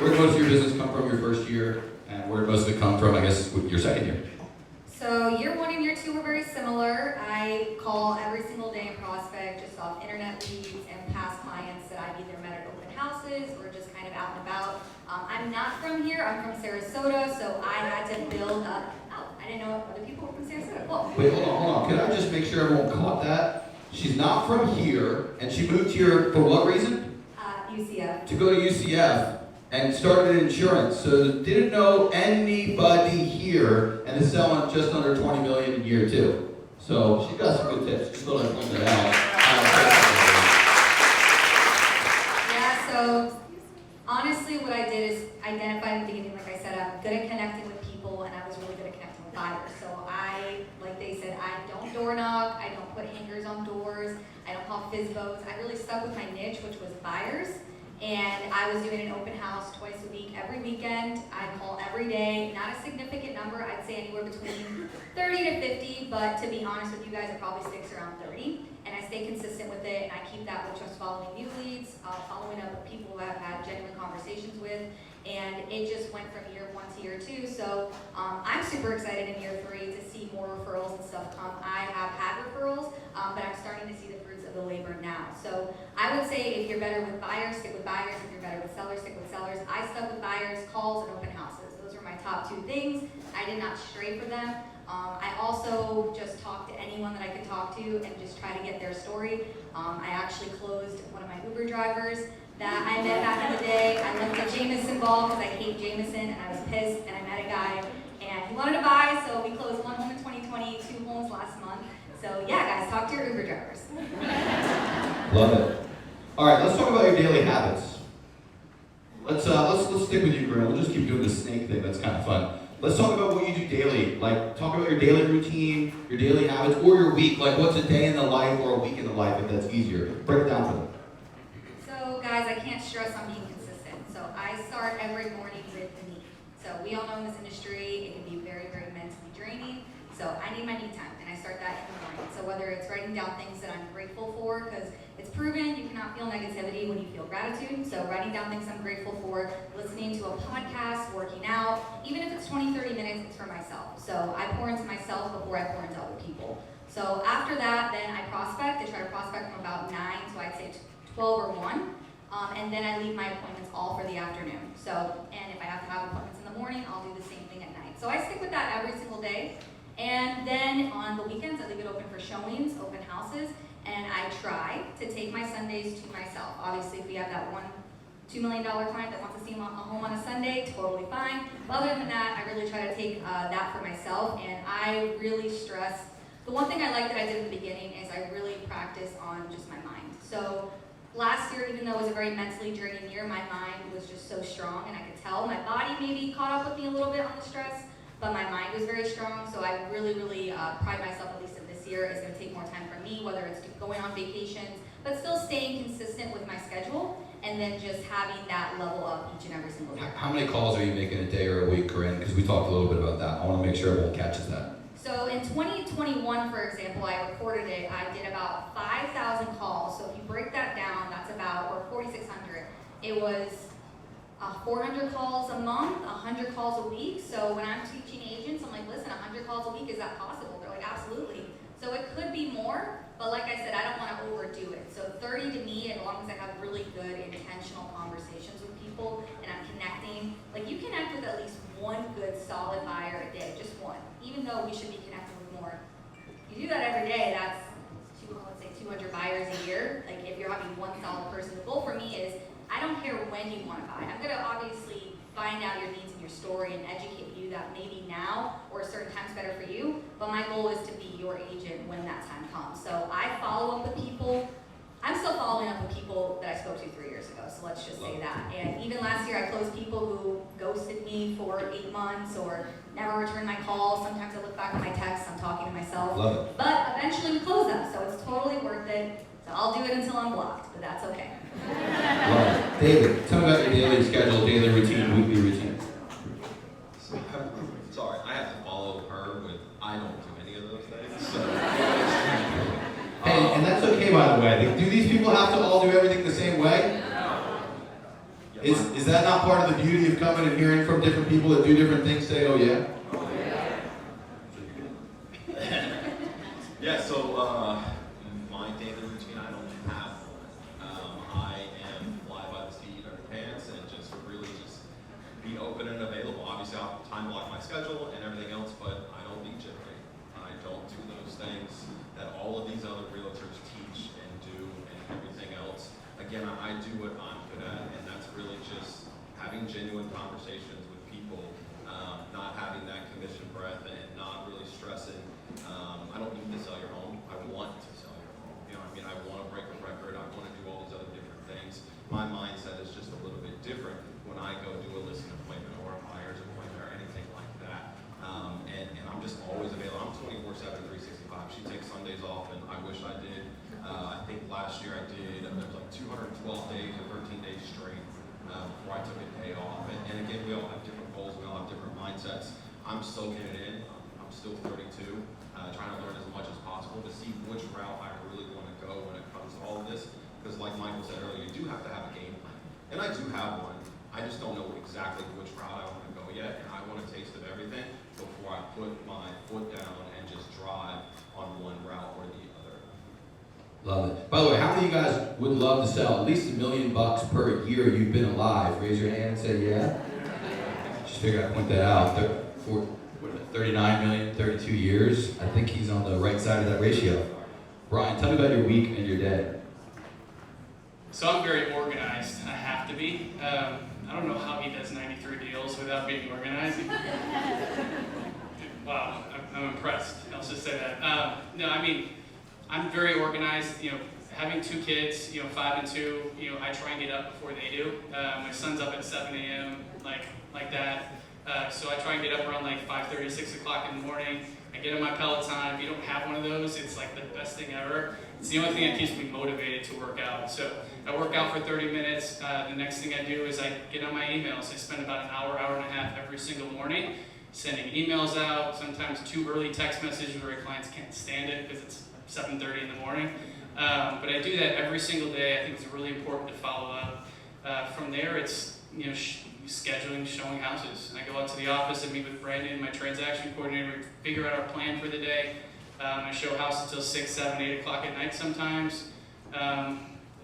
Where did most of your business come from your first year, and where did most of it come from, I guess, with your second year? So year 1 and year 2 were very similar. I call every single day and prospect just off internet leads and past clients that I've either met at open houses or just kind of out and about. I'm not from here. I'm from Sarasota, so I had to build up. Oh, I didn't know other people were from Sarasota. Cool. Wait, hold on. Can I just make sure everyone caught that? She's not from here, and she moved here for what reason? UCF. To go to UCF. And started in insurance, so didn't know anybody here, and is selling just under $20 million in year 2. So she got some good tips. Just thought I'd point that out. Yeah. So honestly, what I did is So like they said, I don't door knock, I don't put hangers on doors, I don't call FISBOs. I really stuck with my niche, which was buyers. And I was doing an open house twice a week, every weekend. I call every day, not a significant number, I'd say anywhere between 30 to 50, but to be honest with you guys, it probably sticks around 30. And I stay consistent with it, and I keep that with just following new leads, following up with people who I've had genuine conversations with, and it just went from year 1 to year 2. So I'm super excited in year 3 to see more referrals and stuff come. I have had referrals, but I'm starting to see the fruits of the labor now. So I would say if you're better with buyers, stick with buyers. If you're better with sellers, stick with sellers. I stuck with buyers, calls, and open houses. Those are my top 2 things. I did not stray for them. I also just talked to anyone that I could talk to and just try to get their story. I actually closed one of my Uber drivers that I met back in the day. I left the Jameson ball because I hate Jameson, and I was pissed, and I met a guy, and he wanted to buy, so we closed 1 home in 2020, 2 homes last month. So yeah, guys, talk to your Uber drivers. Love it. All right, let's talk about your daily habits. Let's stick with you, Corinne. We'll just keep doing the snake thing. That's kind of fun. Let's talk about what you do daily. Like, talk about your daily routine, your daily habits, or your week. Like, what's a day in the life or a week in the life, if that's easier. Break it down for them. So, guys, I can't stress on being consistent. So, I start every morning with me. So, we all know in this industry, it can be very, very mentally draining. So, I need my me time, and I start that in the morning. So, whether it's writing down things that I'm grateful for, because it's proven you cannot feel negativity when you feel gratitude. So writing down things I'm grateful for, listening to a podcast, working out, even if it's 20, 30 minutes, it's for myself. So I pour into myself before I pour into other people. So after that, then I prospect. I try to prospect from about 9 to I'd say 12 or 1. And then I leave my appointments all for the afternoon. So, and if I have to have appointments in the morning, I'll do the same thing at night. So I stick with that every single day. And then on the weekends, I leave it open for showings, open houses. And I try to take my Sundays to myself. Obviously, if we have that $2 million client that wants to see a home on a Sunday, totally fine. But other than that, I really try to take that for myself. And I really stress, the one thing I like that I did in the beginning is I really practice on just my mind. So last year, even though it was a very mentally draining year, my mind was just so strong. And I could tell my body maybe caught up with me a little bit on the stress, but my mind was very strong. So I really, really pride myself, at least in this year, is going to take more time for me, whether it's going on vacations, but still staying consistent with my schedule, and then just having that level up each and every single day. How many calls are you making a day or a week, Corinne? Because we talked a little bit about that. I want to make sure everyone catches that. So in 2021, for example, I recorded it. I did about 5,000 calls. So if you break that down, that's about, or 4,600. It was 400 calls a month, 100 calls a week. So when I'm teaching agents, I'm like, listen, 100 calls a week, is that possible? They're like, absolutely. So it could be more, but like I said, I don't want to overdo it. So 30 to me, as long as I have really good intentional conversations with people and I'm connecting, like you connect with at least one good solid buyer a day, just one, even though we should be connecting with more. If you do that every day, that's, let's say 200 buyers a year. Like if you're having one solid person, the goal for me is, I don't care when you want to buy. I'm going to obviously find out your needs and your story and educate you that maybe now or a certain time's better for you, but my goal is to be your agent when that time comes. So I follow up with people. I'm still following up with people that I spoke to 3 years ago, so let's just say that. And even last year I closed people who ghosted me for 8 months or never returned my calls. Sometimes I look back at my texts, I'm talking to myself. Love it. But eventually we close them, so it's totally worth it. So I'll do it until I'm blocked, but that's okay. Love it. David, tell me about your daily schedule, daily routine, weekly routine. Sorry, I have to follow her with, I don't do any of those things, so. And that's okay, by the way. Do these people have to all do everything the same way? Is that not part of the beauty of coming and hearing from different people that do different things, say, oh yeah? Yeah, so my daily routine, I don't have one. I am fly by the seat of your pants and just really just be open and available. Obviously, I'll time block my schedule and everything else, but I don't lead generate. I don't do those things that all of these other realtors teach and do and everything else. Again, I do what I'm good at, and that's really just having genuine conversations with people, not having that commission breath and not really stressing. I don't need to sell your home. I want to sell your home. You know what I mean? I want to break a record. I want to do all these other different things. My mindset is just a little bit different when I go do a listing appointment or a buyer's appointment or anything like that. And I'm just always 12 days or 13 days straight before I took a day off. And again, we all have different goals, we all have different mindsets. I'm soaking it in. I'm still 32, trying to learn as much as possible to see which route I really want to go when it comes to all of this. Because like Michael said earlier, you do have to have a game plan. And I do have one. I just don't know exactly which route I want to go yet. And I want a taste of everything before I put my foot down and just drive on one route or the other. Love it. By the way, how many of you guys would love to sell at least $1 million per year you've been alive? Raise your hand and say yeah. Just figured I'd point that out. 39 million, 32 years. I think he's on the right side of that ratio. Brian, tell me about your week and your day. So I'm very organized. I have to be. I don't know how he does 93 deals without being organized. Wow, I'm impressed. I'll just say that. No, I mean, I'm very organized. You know, having 2 kids, 5 and 2. I try and get up before they do. My son's up at 7 a.m. like that. So I try and get up around like 5:30, 6 o'clock in the morning. I get on my Peloton. If you don't have one of those, it's like the best thing ever. It's the only thing that keeps me motivated to work out. So I work out for 30 minutes. The next thing I do is I get on my emails. I spend about an hour, hour and a half every single morning sending emails out, sometimes 2 early text messages where clients can't stand it because it's 7:30 in the morning. But I do that every single day. I think it's really important to follow up. From there, it's scheduling, showing houses. I go out to the office and meet with Brandon, my transaction coordinator, we figure out our plan for the day. I show houses until 6, 7, 8 o'clock at night sometimes.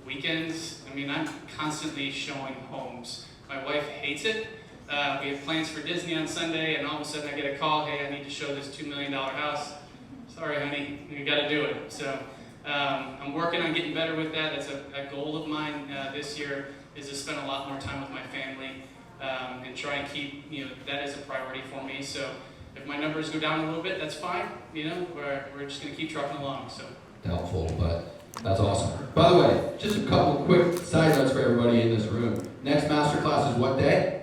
Weekends, I mean, I'm constantly showing homes. My wife hates it. We have plans for Disney on Sunday, and all of a sudden I get a call, hey, I need to show this $2 million house. Sorry, honey, you gotta do it. So I'm working on getting better with that. That's a goal of mine this year, is to spend a lot more time with my family. And try and keep, that is a priority for me. So if my numbers go down a little bit, that's fine. We're just going to keep trucking along. So Doubtful, but that's awesome. By the way, just a couple quick side notes for everybody in this room. Next Masterclass is what day?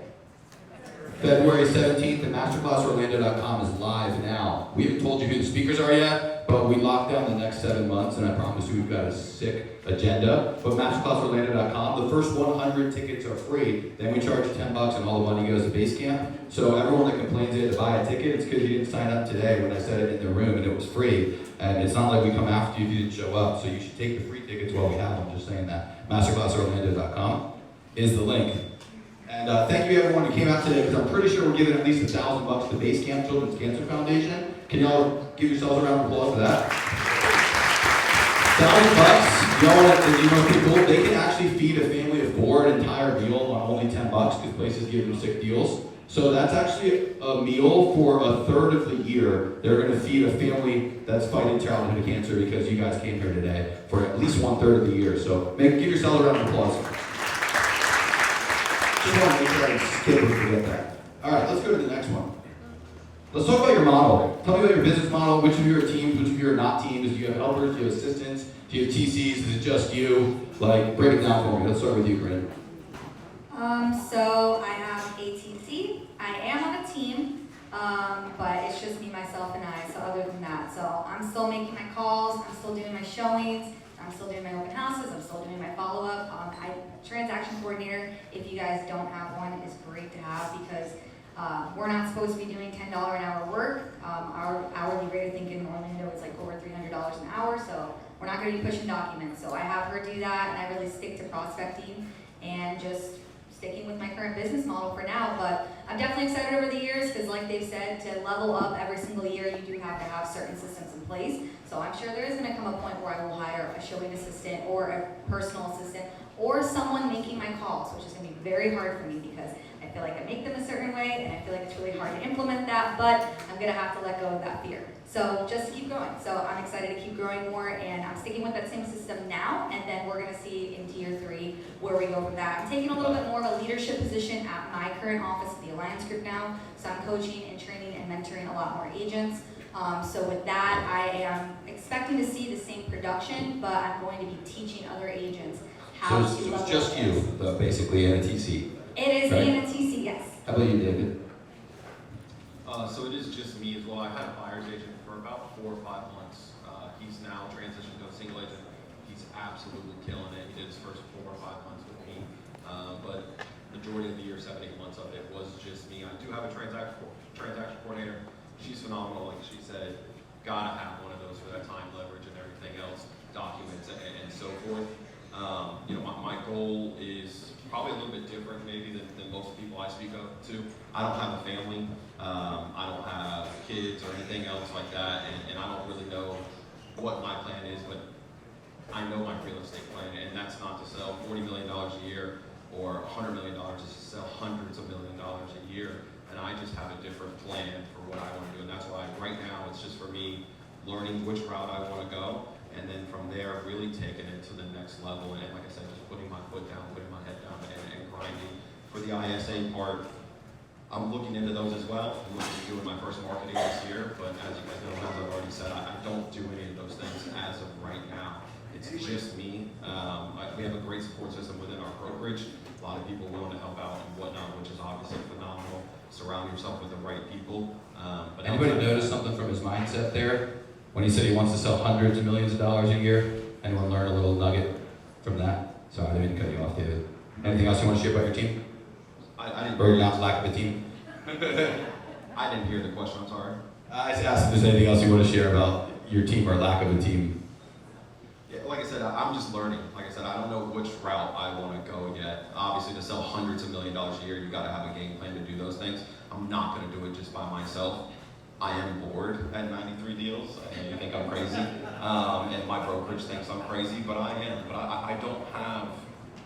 February 17th, and masterclassorlando.com is live now. We haven't told you who the speakers are yet, but we locked down the next 7 months, and I promise you we've got a sick agenda. But masterclassorlando.com, the first 100 tickets are free. Then we charge $10 and all the money goes to base camp. So everyone that complains they had to buy a ticket, it's because you didn't sign up today when I said it in the room and it was free. And it's not like we come after you if you didn't show up. So you should take the free tickets while we have them, just saying that. Masterclassorlando.com is the link. And thank you everyone who came out today, because I'm pretty sure we're giving at least $1,000 to Base Camp Children's Cancer Foundation. Can y'all give yourselves a round of applause for that? $1,000. Y'all want to pretty cool. They can actually feed a family of 4 an entire meal on only $10 because places give them sick deals. So that's actually a meal for a third of the year. They're going to feed a family that's fighting childhood cancer because you guys came here today for at least 1/3 of the year. So give yourselves a round of applause. Just want to make sure I didn't skip or forget that. All right, let's go to the next one. Let's talk about your model. Tell me about your business model. Which of you are teams? Which of you are not teams? Do you have helpers? Do you have assistants? Do you have TCs? Is it just you? Break it down for me. Let's start with you, Corinne. So I have a TC. I am on a team, but it's just me, myself, and I. So other than that, so I'm still making my calls. I'm still doing my showings. I'm still doing my open houses. I'm still doing my follow-up. Transaction coordinator, if you guys don't have one, is great to have because we're not supposed to be doing $10 an hour work. Our hourly rate, I think, in Orlando is like over $300 an hour, so we're not going to be pushing documents. So I have her do that, and I really stick to prospecting and just sticking with my current business model for now. But I'm definitely excited over the years because, like they've said, to level up every single year, you do have to have certain systems in place. So I'm sure there is going to come a point where I will hire a showing assistant or a personal assistant or someone making my calls, which is going to be very hard for me because I feel like I make them a certain way and I feel like it's really hard to implement that, but I'm going to have to let go of that fear. So just keep going. So I'm excited to keep growing more, and I'm sticking with that same system now, and then we're going to see in tier 3 where we go from that. I'm taking a little bit more of a leadership position at my current office at the Alliance Group now, so I'm coaching and training and mentoring a lot more agents. So with that, I am expecting to see the same production, but I'm going to be teaching other agents how to level up. So it's just you, though, basically, and a TC. It is right? and a TC, yes. How about you, David? So it is just me as well. I've had a buyer's agent for about 4 or 5 months. He's now transitioned to a single agent. He's absolutely killing it. He did his first 4 or 5 months with me, but majority of the year, 7, 8 months of it was just me. I do have a transaction coordinator. She's phenomenal, like she said. Gotta have one of those for that time leverage and everything else, documents and so forth. You know, my goal is probably a little bit different maybe than most people I speak of to. I don't have a family. I don't have kids or anything else like that, and I don't really know what my plan is, but I know my real estate plan, and that's not to sell $40 million a year or $100 million, it's to sell hundreds of $1 millions a year. And I just have a different plan for what I want to do, and that's why right now it's just for me learning which route I want to go, and then from there really taking it to the next level. And like I said, just putting my foot down, putting my head down, and grinding. For the ISA part, I'm looking into those as well. I'm looking at doing my first marketing this year, but as you guys know, as I've already said, I don't do any of those things as of right now. It's just me. We have a great support system within our brokerage. A lot of people willing to help out and whatnot, which is obviously phenomenal. Surround yourself with the right people. But anybody notice something from his mindset there? When he said he wants to sell hundreds of millions of dollars a year? Anyone learn a little nugget from that? Sorry, I didn't mean to cut you off, David. Anything else you want to share about your team? I didn't. Or not lack of a team? I didn't hear the question, I'm sorry. I just asked if there's anything else you want to share about your team or lack of a team. Yeah, like I said, I'm just learning. Like I said, I don't know which route I want to go yet. Obviously, to sell hundreds of $1 millions a year, you got to have a game plan to do those things. I'm not going to do it just by myself. I am bored at 93 deals, and you think I'm crazy, and my brokerage thinks I'm crazy, but I am. But I don't have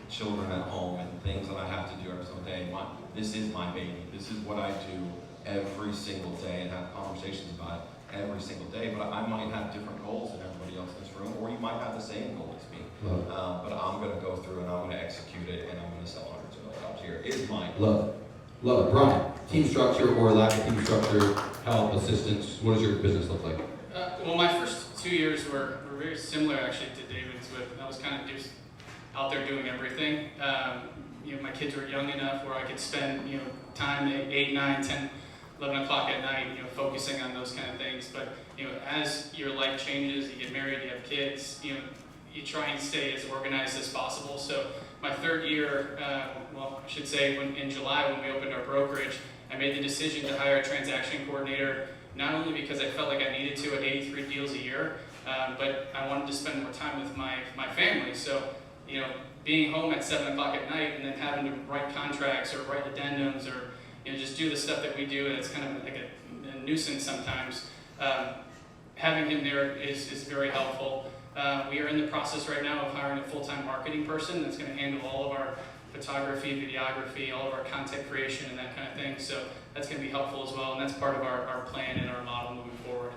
children at home and things that I have to do every single day. This is my baby. This is what I do every single day and have conversations about it every single day. But I might have different goals than everybody else in this room, or you might have the same goal as me. But I'm going to go through and I'm going to execute it, and I'm going to sell hundreds of millions a year. It's mine. Love it. Brian, team structure or lack of team structure, help, assistance, what does your business look like? Well, my first 2 years were very similar actually to David's. I was kind of just out there doing everything. You know, my kids were young enough where I could spend, you know, time at 8, 9, 10, 11 o'clock at night, you know, focusing on those kind of things. But, you know, as your life changes, you get married, you have kids, you know, you try and stay as organized as possible. So my third year, well, I should say in July when we opened our brokerage, I made the decision to hire a transaction coordinator, not only because I felt like I needed to at 83 deals a year, but I wanted to spend more time with my family. So, you know, being home at 7 o'clock at night and then having to write contracts or write addendums or, you know, just do the stuff that we do, and it's kind of like a nuisance sometimes. Having him there is very helpful. We are in the process right now of hiring a full-time marketing person that's going to handle all of our photography, videography, all of our content creation and that kind of thing. So that's going to be helpful as well, and that's part of our plan and our model moving forward.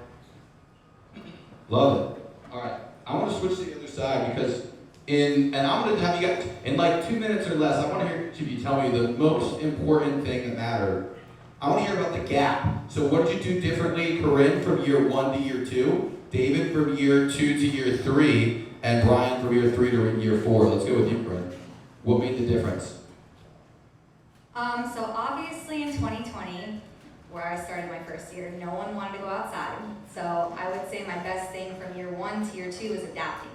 Love it. All right, I want to switch to the other side because and I'm going to have you guys, in like 2 minutes or less, I want to hear each of you tell me the most important thing that mattered. I want to hear about the gap. So what did you do differently, Corinne, from year 1 to year 2, David from year 2 to year 3, and Brian from year 3 to year 4? Let's go with you, Corinne. What made the difference? So obviously in 2020, where I started my first year, no one wanted to go outside. So I would say my best thing from year 1 to year 2 is adapting.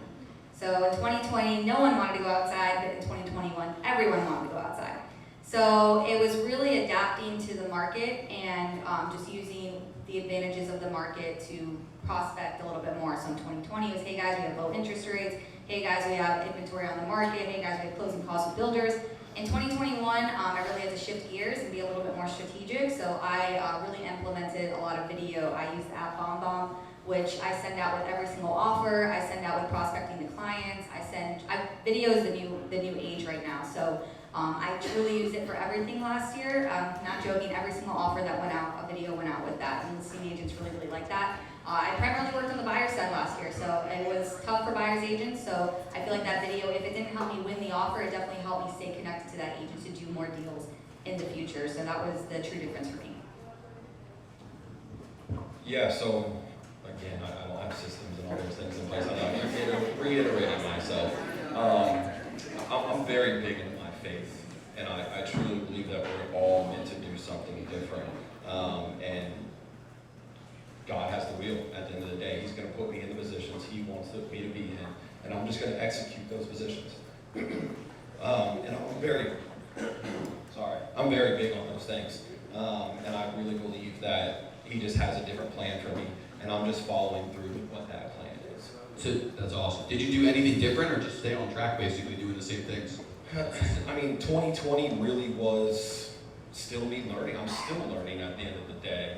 So in 2020, no one wanted to go outside, but in 2021, everyone wanted to go outside. So it was really adapting to the market and just using the advantages of the market to prospect a little bit more. So in 2020, it was, hey guys, we have low interest rates. Hey guys, we have inventory on the market. Hey guys, we have closing costs with builders. In 2021, I really had to shift gears and be a little bit more strategic. So I really implemented a lot of video. I used the app BombBomb, which I send out with every single offer. I send out with prospecting to clients. Video is the new age right now. So I truly used it for everything last year. Not joking, every single offer that went out, a video went out with that. And the listing agents really like that. I primarily worked on the buyer side last year, so it was tough for buyer's agents. So I feel like that video, if it didn't help me win the offer, it definitely helped me stay connected to that agent to do more deals in the future. So that was the true difference for me. Yeah, so again, I don't have systems and all those things in place. I'm reiterating myself. I'm very big in my faith, and I truly believe that we're all meant to do something different. And God has the wheel at the end of the day. He's going to put me in the positions He wants me to be in, and I'm just going to execute those positions. And I'm very big on those things. And I really believe that he just has a different plan for me, and I'm just following through with what that plan is. So that's awesome. Did you do anything different or just stay on track basically doing the same things? I mean, 2020 really was still me learning. I'm still learning at the end of the day.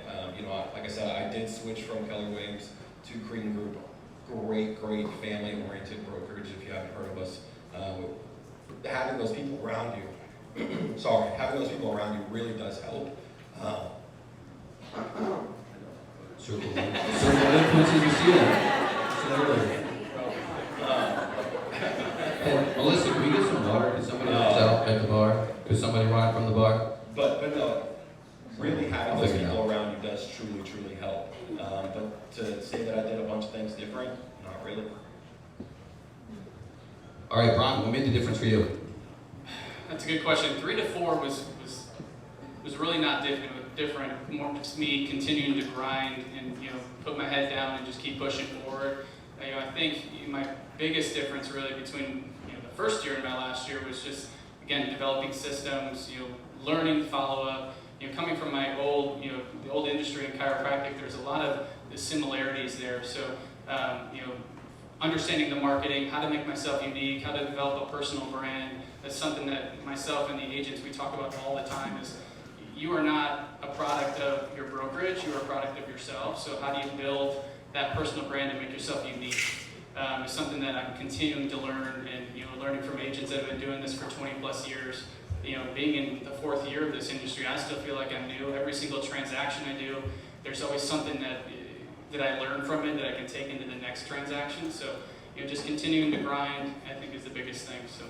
Like I said, I did switch from Keller Williams to Green Group. Great family-oriented brokerage, if you haven't heard of us. Having those people around you, having those people around you really does help. Circle of influence is your ceiling. And Melissa, can we get some water? Could somebody else out at the bar? Could somebody ride from the bar? But no, really having those people around you does truly help. But to say that I did a bunch of things different, not really. All right, Brian, what made the difference for you? That's a good question. 3 to 4 was really not different. More just me continuing to grind and put my head down and just keep pushing forward. I think my biggest difference really between the first year and my last year was just again developing systems, learning follow up. Coming from my old the old industry in chiropractic, there's a lot of the similarities there. So understanding the marketing, how to make myself unique, how to develop a personal brand. That's something that myself and the agents, we talk about all the time is you are not a product of your brokerage, you are a product of yourself. So how do you build that personal brand and make yourself unique? It's something that I'm continuing to learn and learning from agents that have been doing this for 20 plus years. Being in the 4th year of this industry, I still feel like I'm new. Every single transaction I do, there's always something that I learn from it that I can take into the next transaction. So, just continuing to grind, I think is the biggest thing. So.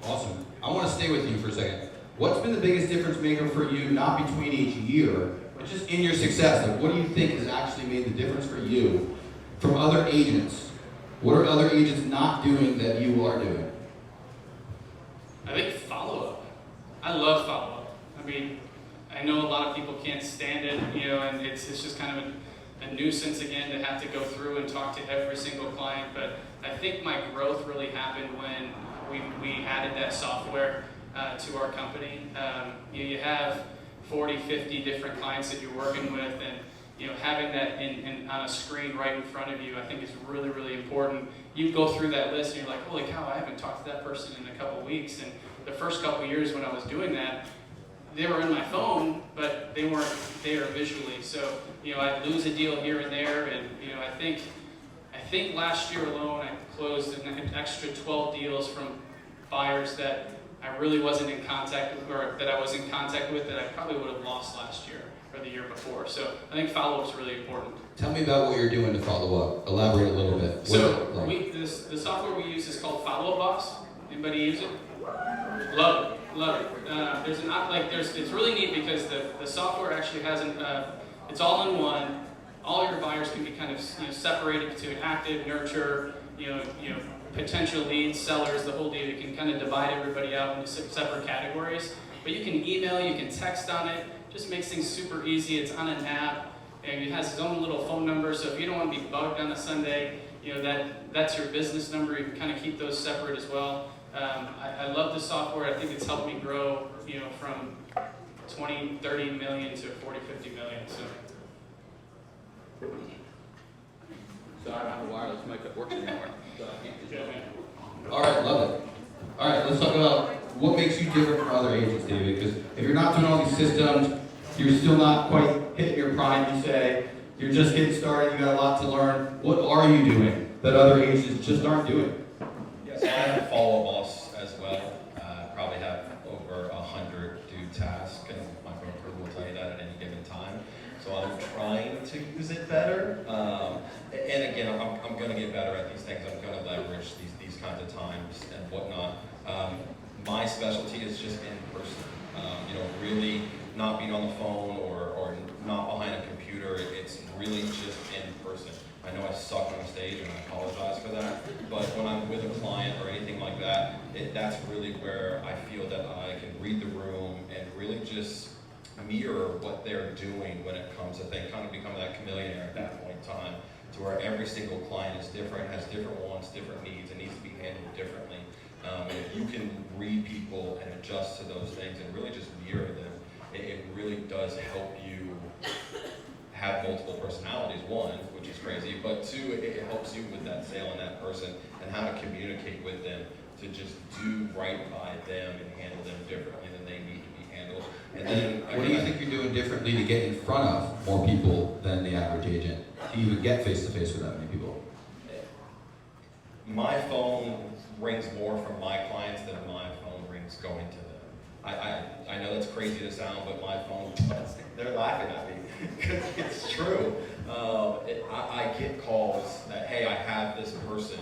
Awesome. I want to stay with you for a second. What's been the biggest difference maker for you, not between each year, but just in your success? Like, what do you think has actually made the difference for you from other agents? What are other agents not doing that you are doing? I think follow-up. I love follow-up. I mean, I know a lot of people can't stand it, and it's just kind of a nuisance again to have to go through and talk to every single client, but I think my growth really happened when we added that software to our company. You have 40, 50 different clients that you're working with, and having that on a screen right in front of you, I think is really, really important. You go through that list and you're like, holy cow, I haven't talked to that person in a couple weeks. And the first couple years when I was doing that, they were in my phone, but they weren't there visually. So, I'd lose a deal here and there, and I think last year alone I closed an extra 12 deals from buyers that I really wasn't in contact with, or that I was in contact with that I probably would have lost last year or the year before. So I think follow-up is really important. Tell me about what you're doing to follow up. Elaborate a little bit. So the software we use is called Follow Up Boss. Anybody use it? Love it. It's really neat because the software actually has it's all in one. All your buyers can be kind of separated between active, nurture, potential leads, sellers, the whole deal. You can kind of divide everybody out into separate categories. But you can email, you can text on it. Just makes things super easy. It's on an app, and it has its own little phone number. So if you don't want to be bugged on a Sunday, that's your business number. You can kind of keep those separate as well. I love the software. I think it's helped me grow, from 20, 30 million to 40, 50 million. So I don't have a wireless mic that works anymore. All right, love it. All right, let's talk about what makes you different from other agents, David. Because if you're not doing all these systems, you're still not quite hitting your prime, you say. You're just getting started, you got a lot to learn. What are you doing that other agents just aren't doing? Yes, I have a follow boss as well. Probably have over 100 due tasks, and my broker will tell you that at any given time. So I'm trying to use it better. And again, I'm going to get better at these things. I'm going to leverage these kinds of times and whatnot. My specialty is just in person. Really not being on the phone or not behind a computer. It's really just in person. I know I suck on stage and I apologize for that, but when I'm with a client or anything like that, that's really where I feel that I can read the room and really just mirror what they're doing when it comes to things, kind of become that chameleon at that point in time, to where every single client is different, has different wants, different needs, and needs to be differently. And if you can read people and adjust to those things and really just mirror them, it really does help you have multiple personalities, one, which is crazy, but two, it helps you with that sale and that person and how to communicate with them to just do right by them and handle them differently than they need to be handled. And then, What do you think you're doing differently to get in front of more people than the average agent? To even get face-to-face with that many people? My phone rings more from my clients than my phone rings going to them. I know that's crazy to sound, but my phone, they're laughing at me because it's true. I get calls that, hey, I have this person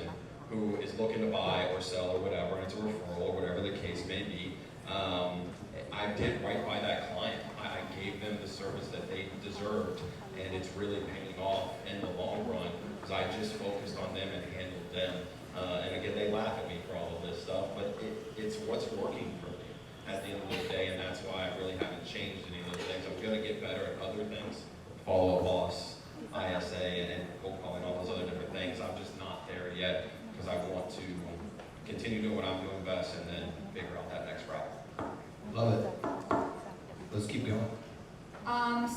who is looking to buy or sell or whatever, and it's a referral or whatever the case may be. I did right by that client. I gave them the service that they deserved, and it's really paying off in the long run because I just focused on them and handled them. And again, they laugh at me for all of this stuff, but it's what's working for me at the end of the day, and that's why I really haven't changed any of those things. I'm going to get better at other things, follow-up boss, ISA, and cold calling, all those other different things. I'm just not there yet because I want to continue doing what I'm doing best and then figure out that next route. Love it. Let's keep going.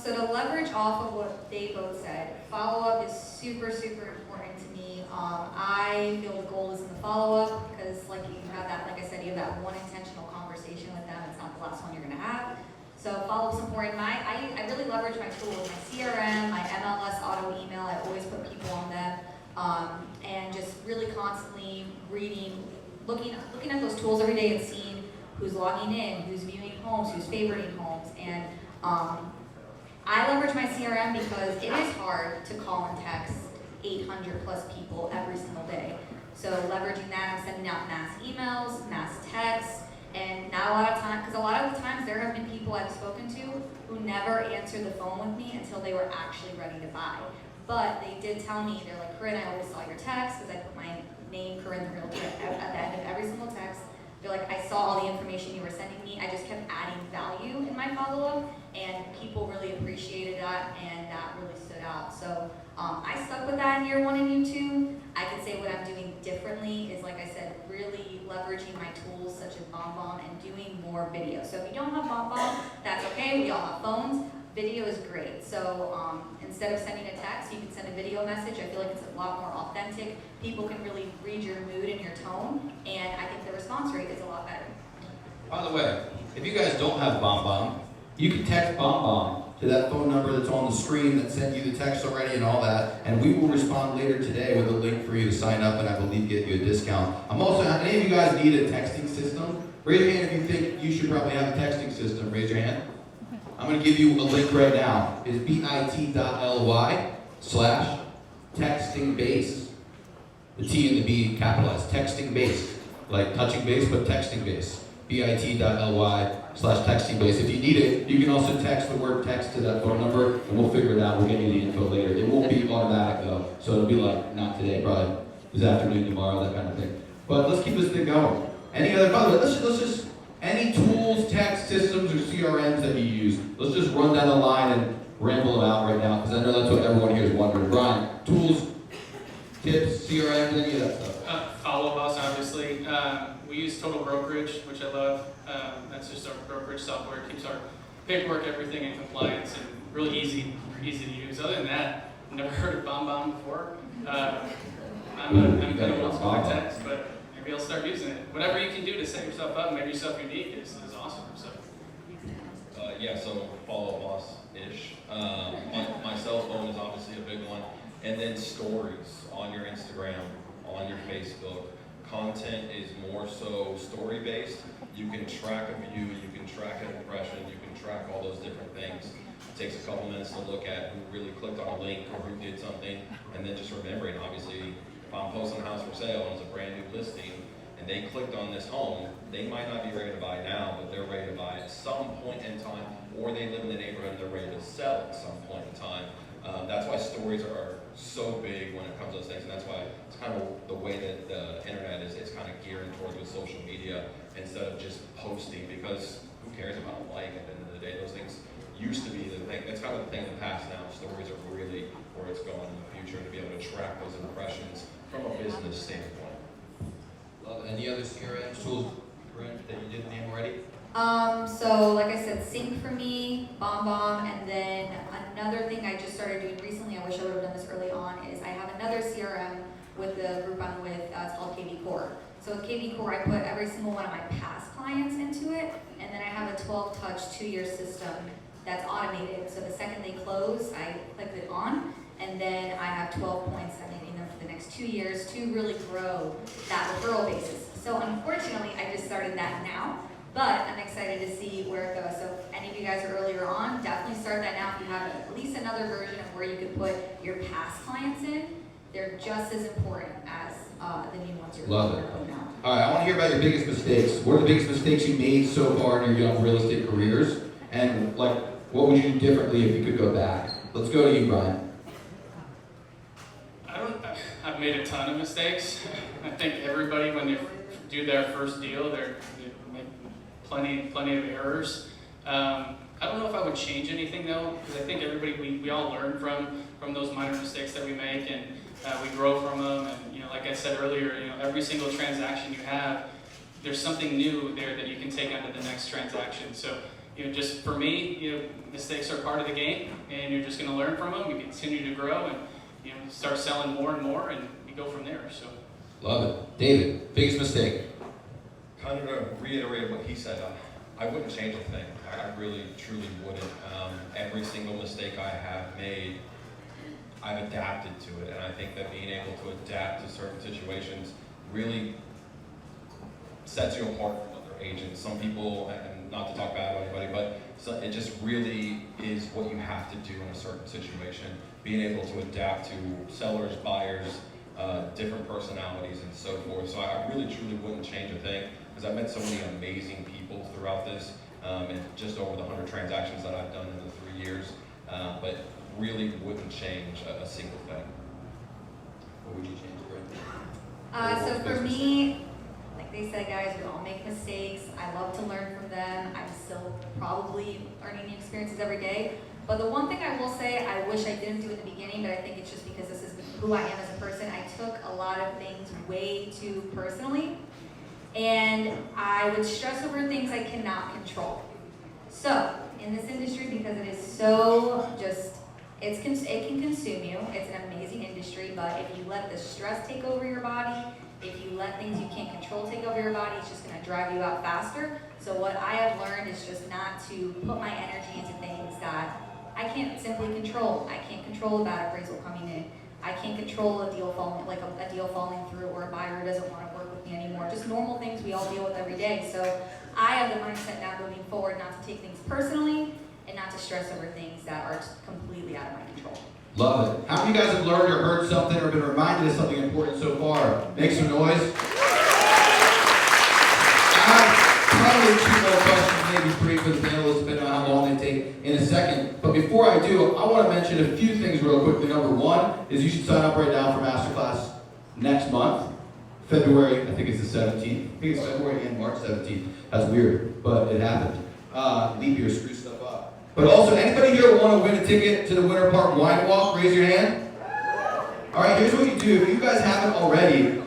So to leverage off of what they both said, follow-up is super, super important to me. I feel the goal is in the follow-up because like you have that, like I said, you have that one intentional conversation with them. It's not the last one you're going to have. So follow-up's important. I really leverage my tools, my CRM, my MLS auto email. I always put people on them. And just really constantly reading, looking at those tools every day and seeing who's logging in, who's viewing homes, who's favoriting homes. And I leverage my CRM because it is hard to call and text 800 plus people every single day. So leveraging that, I'm sending out mass emails, mass texts, and now a lot of the times there have been people I've spoken to who never answered the phone with me until they were actually ready to buy. But they did tell me, they're like, Corinne, I always saw your text, because I put my name, Corinne the Realtor, at the end of every single text. They're like, I saw all the information you were sending me. I just kept adding value in my follow-up, and people really appreciated that, and that really stood out. So I stuck with that in year 1 and year 2. I could say what I'm doing differently is, like I said, really leveraging my tools such as BombBomb and doing more video. So if you don't have BombBomb, that's okay. We all have phones. Video is great. So instead of sending a text, you can send a video message. I feel like it's a lot more authentic. People can really read your mood and your tone, and I think the response rate is a lot better. By the way, if you guys don't have BombBomb, you can text BombBomb to that phone number that's on the screen that sent you the text already and all that, and we will respond later today with a link for you to sign up and I believe get you a discount. I'm also, any of you guys need a texting system? Raise your hand if you think you should probably have a texting system. Raise your hand. I'm going to give you a link right now. It's bit.ly/texting-base. The T and the B capitalized. Texting base. Like touching base, but texting base. bit.ly/texting-base. If you need it, you can also text the word text to that phone number, and we'll figure it out. We'll get you the info later. It won't be automatic, though. So it'll be like, not today, probably this afternoon, tomorrow, that kind of thing. But let's keep this thing going. Any other, by the way, let's just any tools, text systems, or CRMs that you use. Let's just run down the line and ramble them out right now, because I know that's what everyone here is wondering. Brian, tools, tips, CRMs, any of that stuff? Follow us, obviously. We use Total Brokerage, which I love. That's just our brokerage software. It keeps our paperwork, everything in compliance, and really easy to use. Other than that, I've never heard of BombBomb before. I'm kind of old school text, but maybe I'll start using it. Whatever you can do to set yourself up and make yourself unique is awesome. So. Yeah, so follow boss-ish. My cell phone is obviously a big one. And then stories on your Instagram, on your Facebook. Content is more so story-based. You can track a view, you can track an impression, you can track all those different things. It takes a couple minutes to look at who really clicked on a link or who did something, and then just remembering, obviously, if I'm posting a house for sale and it's a brand new listing, and they clicked on this home, they might not be ready to buy now, but they're ready to buy at some point in time, or they live in the neighborhood and they're ready to sell at some point in time. That's why stories are so big when it comes to those things, and that's why it's kind of the way that the internet is. It's kind of geared towards with social media instead of just posting, because who cares about a like at the end of the day? Those things used to be the thing. It's kind of the thing in the past now. Stories are really where it's going in the future, to be able to track those impressions from a business standpoint. And other CRM tools that you didn't name already? So like I said, Sync for me, BombBomb, and then another thing I just started doing recently, I wish I would have done this early on, is I have another CRM with the group I'm with, it's called KB Core. So with KB Core, I put every single one of my past clients into it, and then I have a 12-touch 2-year system that's automated. So the second they close, I click it on, and then I have 12 points that I'm giving them for the next 2 years to really grow that referral basis. So unfortunately, I just started that now, but I'm excited to see where it goes. So if any of you guys are earlier on, definitely start that now. If you have at least another version of where you could put your past clients in, they're just as important as the new ones you're putting out. All right, I want to hear about your biggest mistakes. What are the biggest mistakes you made so far in your young real estate careers? And like, what would you do differently if you could go back? Let's go to you, Brian. I've made a ton of mistakes. I think everybody, when they do their first deal, they make plenty of errors. I don't know if I would change anything though, because I think everybody, we all learn from those minor mistakes that we make, and we grow from them. And you know, like I said earlier, you know, every single transaction you have, there's something new there that you can take onto the next transaction. So, you know, just for me, you know, mistakes are part of the game, and you're just going to learn from them. You continue to grow, and you know, start selling more and more, and you go from there. So. Love it. David, biggest mistake? Kind of to reiterate what he said, I wouldn't change a thing. I really, truly wouldn't. Every single mistake I have made, I've adapted to it, and I think that being able to adapt to certain situations really sets you apart from other agents. Some people, and not to talk bad about anybody, but it just really is what you have to do in a certain situation. Being able to adapt to sellers, buyers, different personalities, and so forth. So I really, truly wouldn't change a thing, because I've met so many amazing people throughout this, and just over the 100 transactions that I've done in the 3 years, but really wouldn't change a single thing. What would you change, Corinne? So for me, like they said, guys, we all make mistakes. I love to learn from them. I'm still probably learning new experiences every day. But the one thing I will say, I wish I didn't do in the beginning, but I think it's just because this is who I am as a person. I took a lot of things way too personally, and I would stress over things I cannot control. So in this industry, because it is so just, it can consume you. It's an amazing industry, but if you let the stress take over your body, if you let things you can't control take over your body, it's just going to drive you out faster. So what I have learned is just not to put my energy into things that I can't simply control. I can't control a bad appraisal coming in. I can't control a deal falling, like a deal falling through, or a buyer doesn't want to work with me anymore. Just normal things we all deal with every day. So I have the mindset now moving forward not to take things personally and not to stress over things that are completely out of my control. Love it. How many of you guys have learned or heard something or been reminded of something important so far? Make some noise. Probably 2 more questions, maybe 3 for the panelists, depending on how long they take in a second. But before I do, I want to mention a few things real quickly. Number 1 is you should sign up right now for Masterclass next month. February, I think it's the 17th. I think it's February and March 17th. That's weird, but it happened. Leap year screws stuff up. But also, anybody here want to win a ticket to the Winter Park Wine Walk? Raise your hand. All right, here's what you do. If you guys haven't already,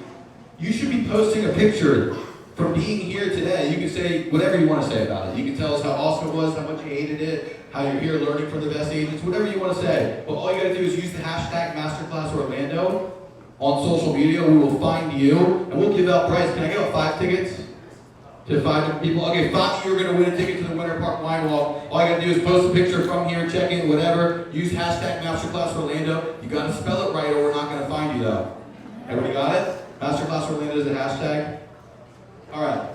you should be posting a picture from being here today. You can say whatever you want to say about it. You can tell us how awesome it was, how much you hated it, how you're here learning from the best agents, whatever you want to say. But all you got to do is use the hashtag Masterclass Orlando on social media. We will find you, and we'll give out prizes. Can I give out 5 tickets to 5 different people? Okay, 5 of you are going to win a ticket to the Winter Park Wine Walk. All you got to do is post a picture from here, check in, whatever. Use hashtag Masterclass Orlando. You got to spell it right, or we're not going to find you, though. Everybody got it? Masterclass Orlando is the hashtag. All right.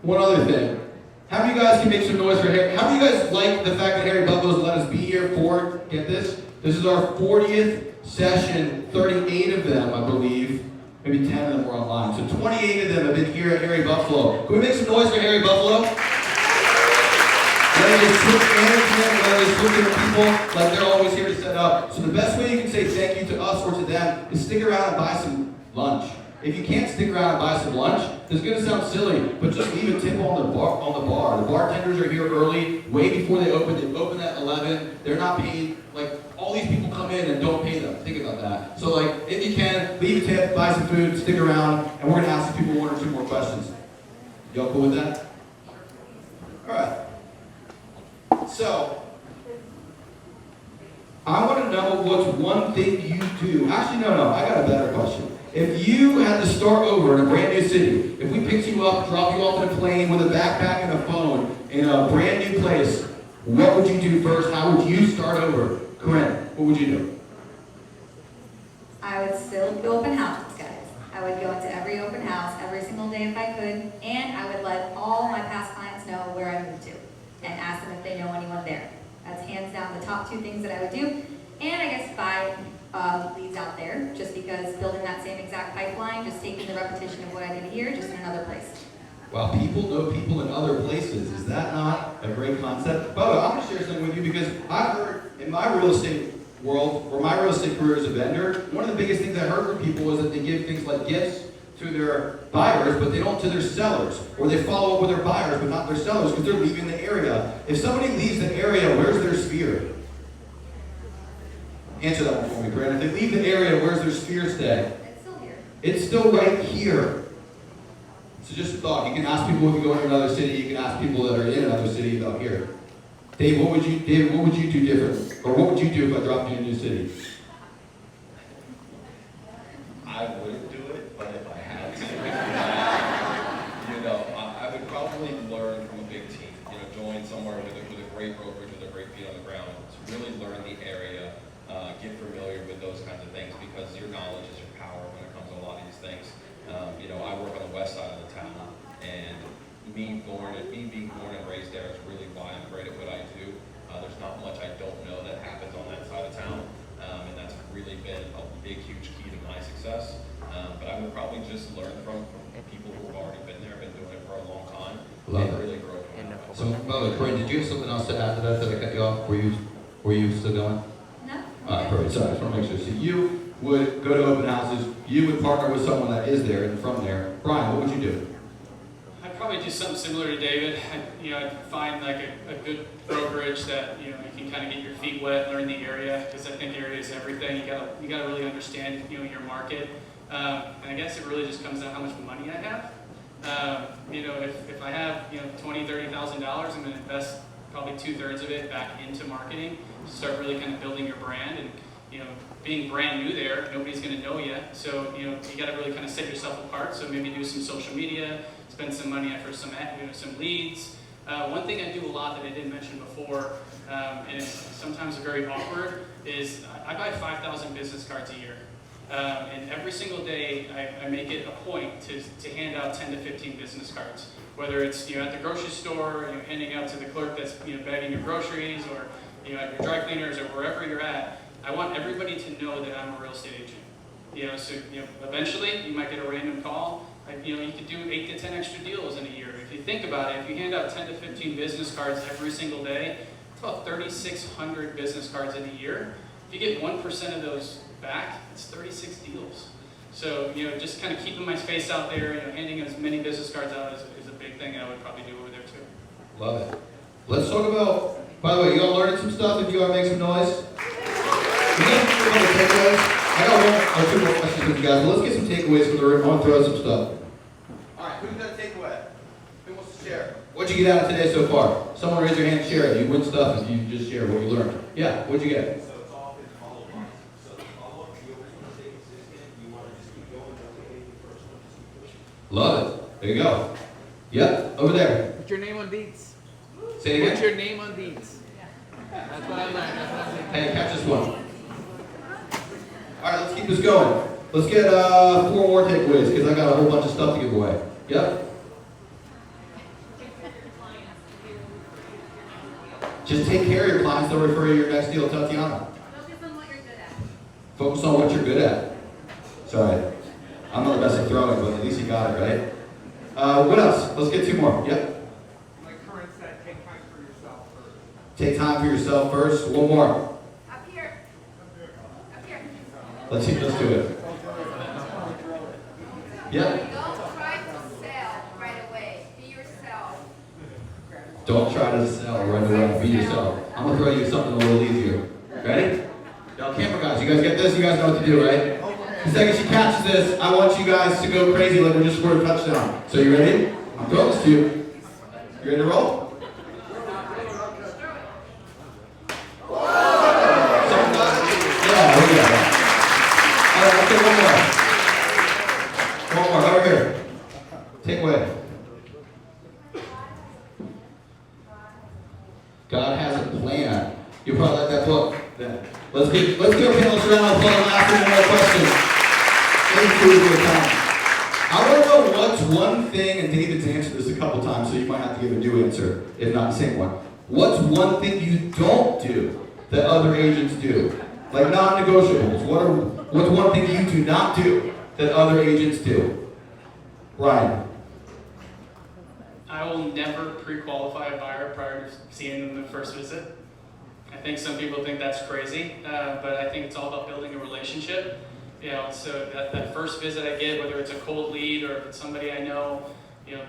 One other thing. How many of you guys can make some noise for Harry? How many of you guys like the fact that Harry Buffalo's let us be here for, get this? This is our 40th session, 38 of them, I believe. Maybe 10 of them were online. So 28 of them have been here at Harry Buffalo. Can we make some noise for Harry Buffalo? Whether they switch management, whether they switch different people, like they're always here to set up. So the best way you can say thank you to us or to them is stick around and buy some lunch. If you can't stick around and buy some lunch, it's going to sound silly, but just leave a tip on the bar. The bartenders are here early, way before they open. They open at 11. They're not paid. Like, all these people come in and don't pay them. Think about that. So like, if you can, leave a tip, buy some food, stick around, and we're gonna ask the people one or two more questions. Y'all cool with that? All right. So, I want to know what's one thing you do. Actually, no, I got a better question. If you had to start over in a brand new city, if we picked you up, dropped you off in a plane with a backpack and a phone in a brand new place, what would you do first? How would you start over? Corinne, what would you do? I would still do open houses, guys. I would go into every open house every single day if I could, and I would let all my past clients know where I moved to and ask them if they know anyone there. That's hands down the top two things that I would do. And I guess buy leads out there, just because building that same exact pipeline, just taking the repetition of what I did here, just in another place. Well, people know people in other places. Is that not a great concept? By the way, I'm going to share something with you because I've heard in my real estate world, or my real estate career as a vendor, one of the biggest things I heard from people was that they give things like gifts to their buyers, but they don't to their sellers. Or they follow up with their buyers, but not their sellers, because they're leaving the area. If somebody leaves the area, where's their sphere? Answer that one for me, Corinne. If they leave the area, where's their sphere stay? It's still here. It's still right here. So just a thought. You can ask people if you go to another city. You can ask people that are in another city about here. Dave, what would you do different? Or what would you do if I dropped you in a new city? I wouldn't do it, but if I had to, I would probably learn from a big team. Join somewhere with a great brokerage, with a great feet on the ground, to really learn the area, get familiar with those kinds of things, because your knowledge is your power when it comes to a lot of these things. I work on the west side of the town, and me being born and raised there is really why I'm great at what I do. There's not much I don't know that happens on that side of town, and that's really been a big, huge key to my success. But I would probably just learn from people who have already been there, been doing it for a long time, and really grow from it. So, by the way, Corinne, did you have something else to add to that I cut you off? Were you still going? No. All right, perfect. Sorry, I just want to make sure. So you would go to open houses. You would partner with someone that is there and from there. Brian, what would you do? I'd probably do something similar to David. I'd find like a good brokerage that you can kind of get your feet wet, learn the area, because I think area is everything. You gotta really understand your market, and I guess it really just comes down to how much money I have. If I have $20,000, $30,000, I'm going to invest probably 2/3 of it back into marketing to start really kind of building your brand. And being brand new there, nobody's going to know you, so you got to really kind of set yourself apart. So maybe do some social media, spend some money after some leads. One thing I do a lot that I didn't mention before, and it's sometimes very awkward, is I buy 5,000 business cards a year. And every single day, I make it a point to hand out 10 to 15 business cards. Whether it's at the grocery store, handing out to the clerk that's bagging your groceries, or at your dry cleaners, or wherever you're at. I want everybody to know that I'm a real estate agent. So eventually you might get a random call. You could do 8 to 10 extra deals in a year. If you think about it, if you hand out 10 to 15 business cards every single day, it's about 3,600 business cards in a year. If you get 1% of those back, it's 36 deals. So, just kind of keeping my face out there, handing as many business cards out is a big thing I would probably do over there too. Love it. Let's talk about, by the way, you all learning some stuff? If you all make some noise? I got one or two more questions with you guys, but let's get some takeaways from the room. I want to throw out some stuff. All right, who's got a takeaway? Who wants to share? What'd you get out of today so far? Someone raise your hand, share it. You win stuff if you just share what you learned. Yeah, what'd you get? Love it. There you go. Yep, over there. What's your name on deeds? Say it again. What's your name on deeds? That's what I learned. Hey, catch this one. All right, let's keep this going. Let's get 4 more takeaways because I got a whole bunch of stuff to give away. Yep. Just take care of your clients. They'll refer you to your next deal. Tatiana. Focus on what you're good at. Focus on what you're good at. Sorry. I'm not the best at throwing, but at least you got it, right? What else? Let's get 2 more. Yep. Like Corinne said, take time for yourself first. Take time for yourself first. 1 more. Up here. Up here. Let's do it. Yep. Don't try to sell right away. Be yourself. Don't try to sell right away. Be yourself. I'm going to throw you something a little easier. Ready? You guys get this? You guys know what to do, right? The second she catches this, I want you guys to go crazy like we just scored a touchdown. So you ready? I'm throwing this to you. You ready to roll? Yeah, here we go. All right, let's do one more. One more, over here. Take away. God has a plan. You probably like that book. Yeah. Let's give our panelists a round of applause and ask them more questions. Thank you for your time. I want to know what's one thing, and David's answered this a couple times, so you might have to give a new answer, if not the same one. What's one thing you don't do that other agents do? Like non-negotiables. What's one thing you do not do that other agents do? Ryan. I will never pre-qualify a buyer prior to seeing them the first visit. I think some people think that's crazy, but I think it's all about building a relationship. You know, so that first visit I get, whether it's a cold lead or if it's somebody I know, you know,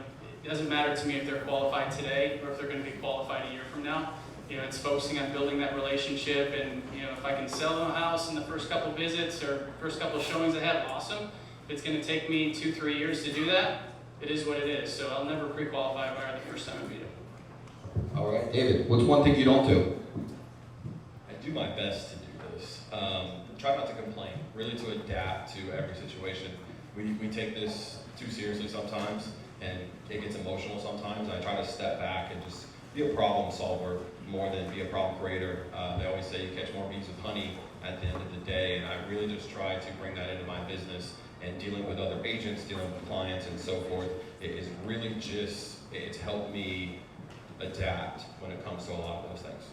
it doesn't matter to me if they're qualified today or if they're going to be qualified a year from now. You know, it's focusing on building that relationship, and you know, if I can sell them a house in the first couple visits or first couple showings I have, awesome. If it's going to take me 2-3 years to do that, it is what it is. So I'll never pre-qualify a buyer the first time I meet them. All right, David, what's one thing you don't do? I do my best to do this. Try not to complain, really to adapt to every situation. We take this too seriously sometimes, and it gets emotional sometimes. I try to step back and just be a problem solver more than be a problem creator. They always say you catch more bees with honey at the end of the day, and I really just try to bring that into my business and dealing with other agents, dealing with clients and so forth. It is really just, it's helped me adapt when it comes to a lot of those things.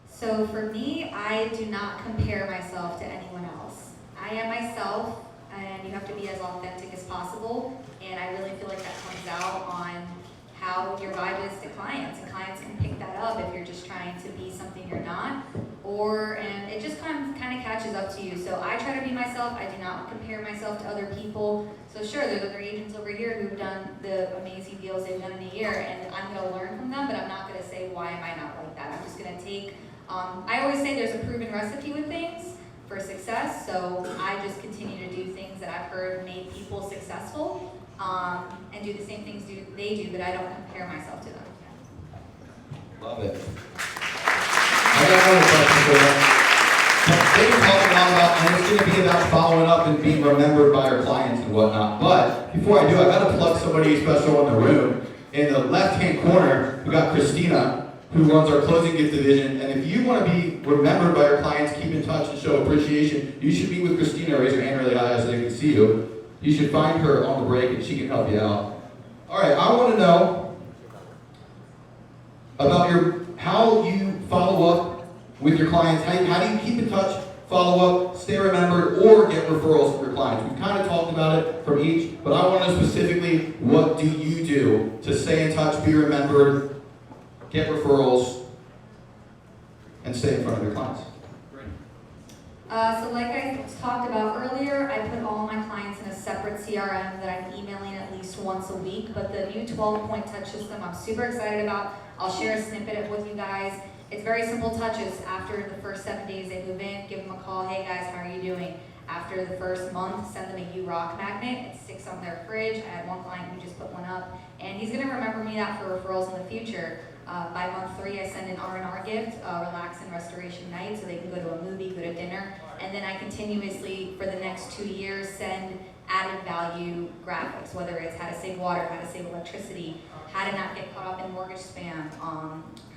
So for me, I do not compare myself to anyone else. I am myself, and you have to be as authentic as possible, and I really feel like that comes out on how your vibe is to clients, and clients can pick that up if you're just trying to be something you're not, and it just kind of catches up to you. So I try to be myself. I do not compare myself to other people. So sure, there's other agents over here who've done the amazing deals they've done in a year, and I'm going to learn from them, but I'm not going to say, why am I not like that? I'm just going to take, I always say there's a proven recipe with things for success, so I just continue to do things that I've heard made people successful, and do the same things they do, but I don't compare myself to them. Love it. I got another question for you. They've been talking a lot about, and it's going to be about following up and being remembered by our clients and whatnot. But before I do, I got to plug somebody special in the room. In the left-hand corner, we got Christina, who runs our closing gift division. And if you want to be remembered by our clients, keep in touch and show appreciation, you should be with Christina. Raise your hand really high so they can see you. You should find her on the break and she can help you out. All right, I want to know about how you follow up with your clients. How do you keep in touch, follow up, stay remembered, or get referrals from your clients? We've kind of talked about it from each, but I want to know specifically, what do you do to stay in touch, be remembered, get referrals, and stay in front of your clients? So like I talked about earlier, I put all my clients in a separate CRM that I'm emailing at least once a week, but the new 12-point touch system I'm super excited about. I'll share a snippet with you guys. It's very simple touches. After the first 7 days they move in, give them a call, hey guys, how are you doing? After the first month, send them a You Rock magnet. It sticks on their fridge. I had one client who just put one up, and he's gonna remember me that for referrals in the future. By month 3, I send an R&R gift, relax and restoration night, so they can go to a movie, go to dinner, and then I continuously, for the next 2 years, send added value graphics, whether it's how to save water, how to save electricity, how to not get caught up in mortgage spam,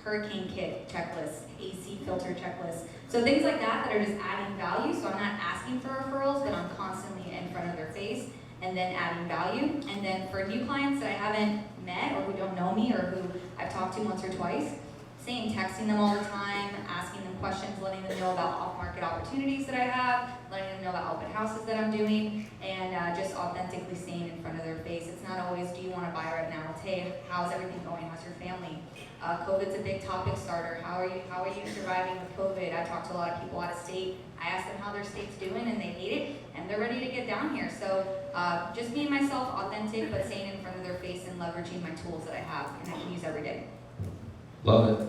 hurricane kit checklist, AC filter checklist. So things like that are just adding value, so I'm not asking for referrals, but I'm constantly in front of their face, and then adding value. And then for new clients that I haven't met or who don't know me or who I've talked to once or twice, same, texting them all the time, asking them questions, letting them know about off-market opportunities that I have, letting them know about open houses that I'm doing, and just authentically staying in front of their face. It's not always, do you want to buy right now? It's, hey, how's everything going? How's your family? COVID's a big topic starter. How are you surviving with COVID? I talked to a lot of people out of state. I asked them how their state's doing, and they hate it, and they're ready to get down here. So just being myself, authentic, but staying in front of their face and leveraging my tools that I have and I can use every day. Love it.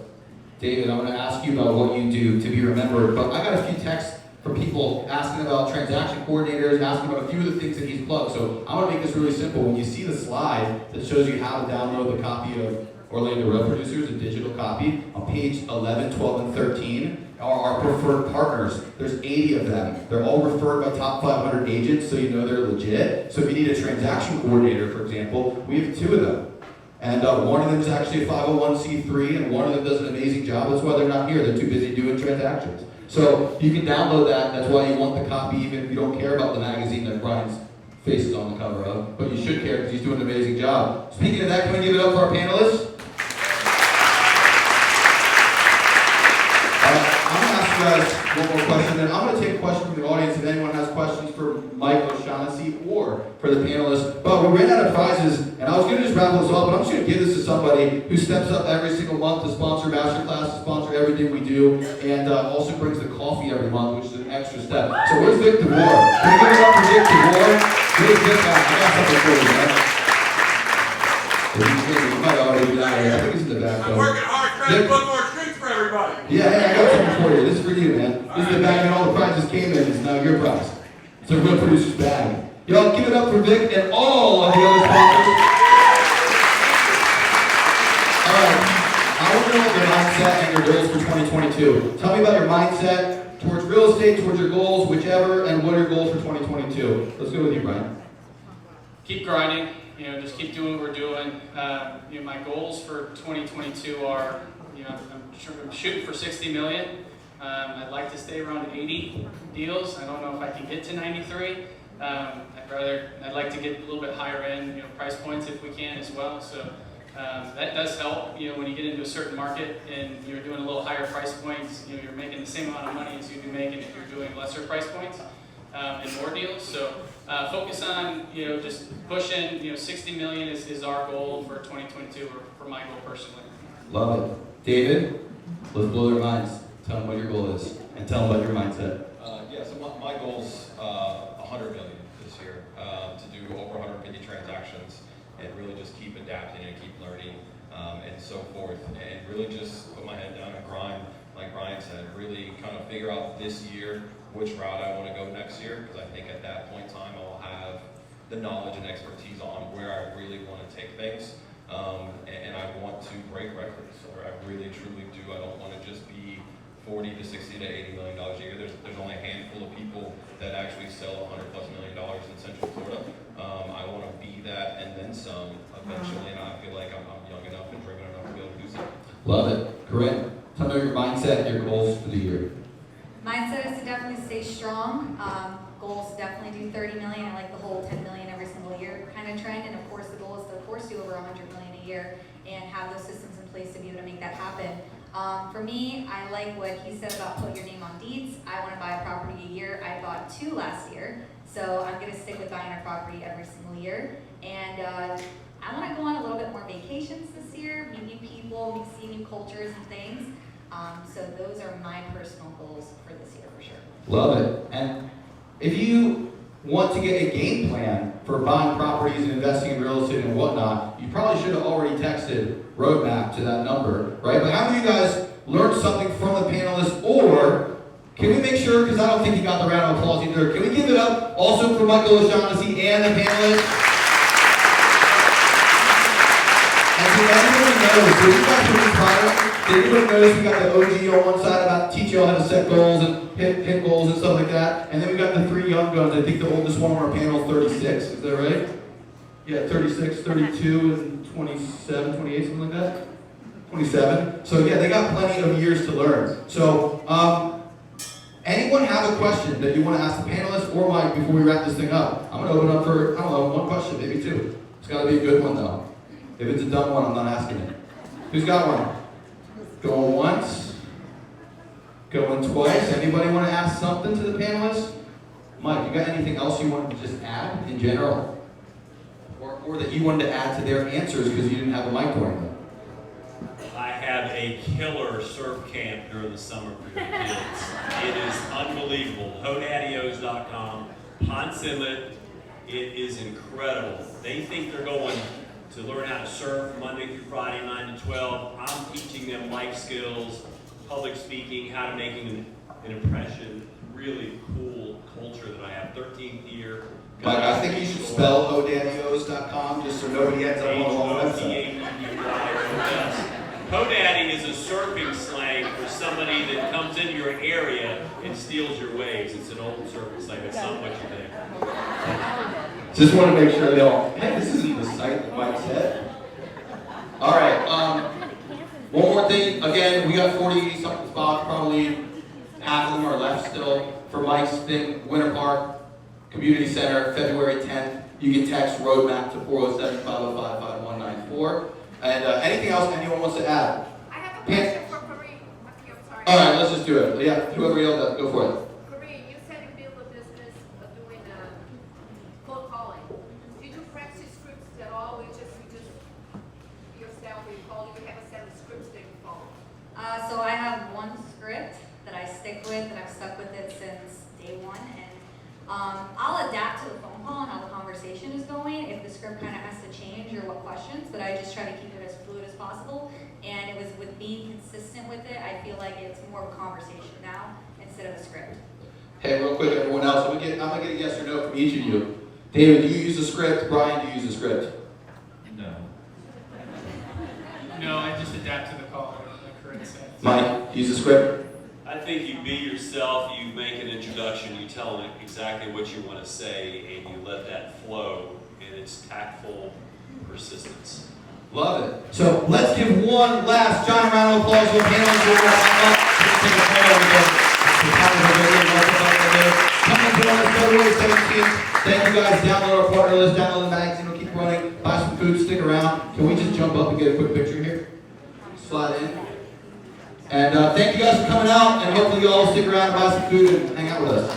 David, I'm going to ask you about what you do to be remembered, but I got a few texts from people asking about transaction coordinators, asking about a few of the things that he's plugged. So I'm going to make this really simple. When you see the slide that shows you how to download the copy of Orlando Road Producers, a digital copy, on page 11, 12, and 13 are our preferred partners. There's 80 of them. They're all referred by top 500 agents, so you know they're legit. So if you need a transaction coordinator, for example, we have 2 of them. And one of them is actually a 501c3, and one of them does an amazing job. That's why they're not here. They're too busy doing transactions. So you can download that. That's why you want the copy, even if you don't care about the magazine that Brian's face is on the cover of. But you should care because he's doing an amazing job. Speaking of that, can we give it up for our panelists? I'm going to ask you guys one more question, and I'm going to take a question from the audience if anyone has questions for Mike O'Shaughnessy or for the panelists. But we ran out of prizes, and I was going to just wrap this up, but I'm just going to give this to somebody who steps up every single month to sponsor Masterclass, to sponsor everything we do, and also brings the coffee every month, which is an extra step. So where's Vic DeVore? Can we give it up for Vic DeVore? Where's Vic at? I got something for you, man. You might already be out here. I think he's in the back, though. I'm working hard trying to book more streets for everybody. Yeah, hey, I got something for you. This is for you, man. This is the bag and all the prizes came in. It's now your prize. It's a real producer's bag. Y'all give it up for Vic and all of the other sponsors. All right. I want to know your mindset and your goals for 2022. Tell me about your mindset towards real estate, towards your goals, whichever, and what are your goals for 2022. Let's go with you, Brian. Keep grinding. Just keep doing what we're doing. My goals for 2022 are, I'm shooting for 60 million. I'd like to stay around 80 deals. I don't know if I can get to 93. I'd like to get a little bit higher end, price points if we can as well. So that does help. When you get into a certain market and you're doing a little higher price points, you're making the same amount of money as you'd be making if you're doing lesser price points and more deals. So focus on, just pushing. 60 million is our goal for 2022, or for my goal personally. Love it. David, let's blow their minds. Tell them what your goal is, and tell them about your mindset. So my goal's 100 million this year, to do over 150 transactions, and really just keep adapting and keep learning, and so forth, and really just put my head down and grind, like Brian said, really kind of figure out this year which route I want to go next year, because I think at that point in time I will have the knowledge and expertise on where I really want to take things, and I want to break records, or I really truly do. I don't want to just be 40 to 60 to 80 million dollars a year. There's only a handful of people that actually sell $100+ million in Central Florida. I want to be that and then some eventually, and I feel like I'm young enough and driven enough to be able to do so. Love it. Corinne, tell me your mindset, your goals for the year. Mindset is to definitely stay strong. Goals definitely do 30 million. I like the whole 10 million every single year kind of trend. And of course, the goal is to, of course, do over 100 million a year and have those systems in place to be able to make that happen. For me, I like what he said about put your name on deeds. I want to buy a property a year. I bought 2 last year. So I'm going to stick with buying a property every single year. And I want to go on a little bit more vacations this year, meet new people, see new cultures and things. So those are my personal goals for this year for sure. Love it. And if you want to get a game plan for buying properties and investing in real estate and whatnot, you probably should have already texted roadmap to that number, right? But how many of you guys learned something from the panelists, or can we make sure, because I don't think you got the round of applause either, can we give it up also for Michael O'Shaughnessy and the panelists? And so everyone knows, so you guys are inspired. Everyone knows we got the OG on one side about teach you all how to set goals and hit goals and stuff like that. And then we got the 3 young guns. I think the oldest one on our panel is 36. Is that right? Yeah, 36, 32, and 27, 28, something like that. 27. So yeah, they got plenty of years to learn. So anyone have a question that you want to ask the panelists or Mike before we wrap this thing up? I'm going to open up for, I don't know, 1 question, maybe 2. It's got to be a good one though. If it's a dumb one, I'm not asking it. Who's got one? Going once? Going twice? Anybody want to ask something to the panelists? Mike, you got anything else you wanted to just add in general? Or that you wanted to add to their answers because you didn't have a mic during them? I have a killer surf camp during the summer for your kids. It is unbelievable. HoDaddyOs.com, Ponce Inlet. It is incredible. They think they're going to learn how to surf Monday through Friday, 9 to 12. I'm teaching them life skills, public speaking, how to make an impression. Really cool culture that I have. 13th year. Mike, I think you should spell hodadios.com just so nobody ends up on the wrong website. Hodaddy is a surfing slang for somebody that comes into your area and steals your waves. It's an old surfing slang. That's not what you think. Just want to make sure they all, hey, this isn't the site that Mike said. All right, one more thing. Again, we got 40 something spots, probably half of them are left still for Mike's thing, Winter Park Community Center, February 10th. You can text roadmap to 407-505-5194. And anything else anyone wants to add? I have a question for Corinne. Sorry. All right, let's just do it. Yeah, whoever yelled at, go for it. Corinne, you said you built a business doing cold calling. Did you practice scripts at all? You just yourself, you call, you have a set of scripts that you follow? So I have one script that I stick with, and I've stuck with it since day one. And I'll adapt to the phone call and how the conversation is going if the script kind of has to change or what questions, but I just try to keep it as fluid as possible. And it was with being consistent with it, I feel like it's more of a conversation now instead of a script. Hey, real quick, everyone else, I'm gonna get a yes or no from each of you. David, do you use a script? Brian, do you use a script? No. No, I just adapt to the call, like Corinne said. Mike, use a script? I think you be yourself, you make an introduction, you tell them exactly what you want to say, and you let that flow, and it's tactful persistence. Love it. So let's give one last giant round of applause to the panelists who are up. Coming to us February 17th. Thank you guys. Download our partner list, download the magazine, we'll keep running. Buy some food, stick around. Can we just jump up and get a quick picture here? Slide in. And thank you guys for coming out, and hopefully you all stick around and buy some food and hang out with us.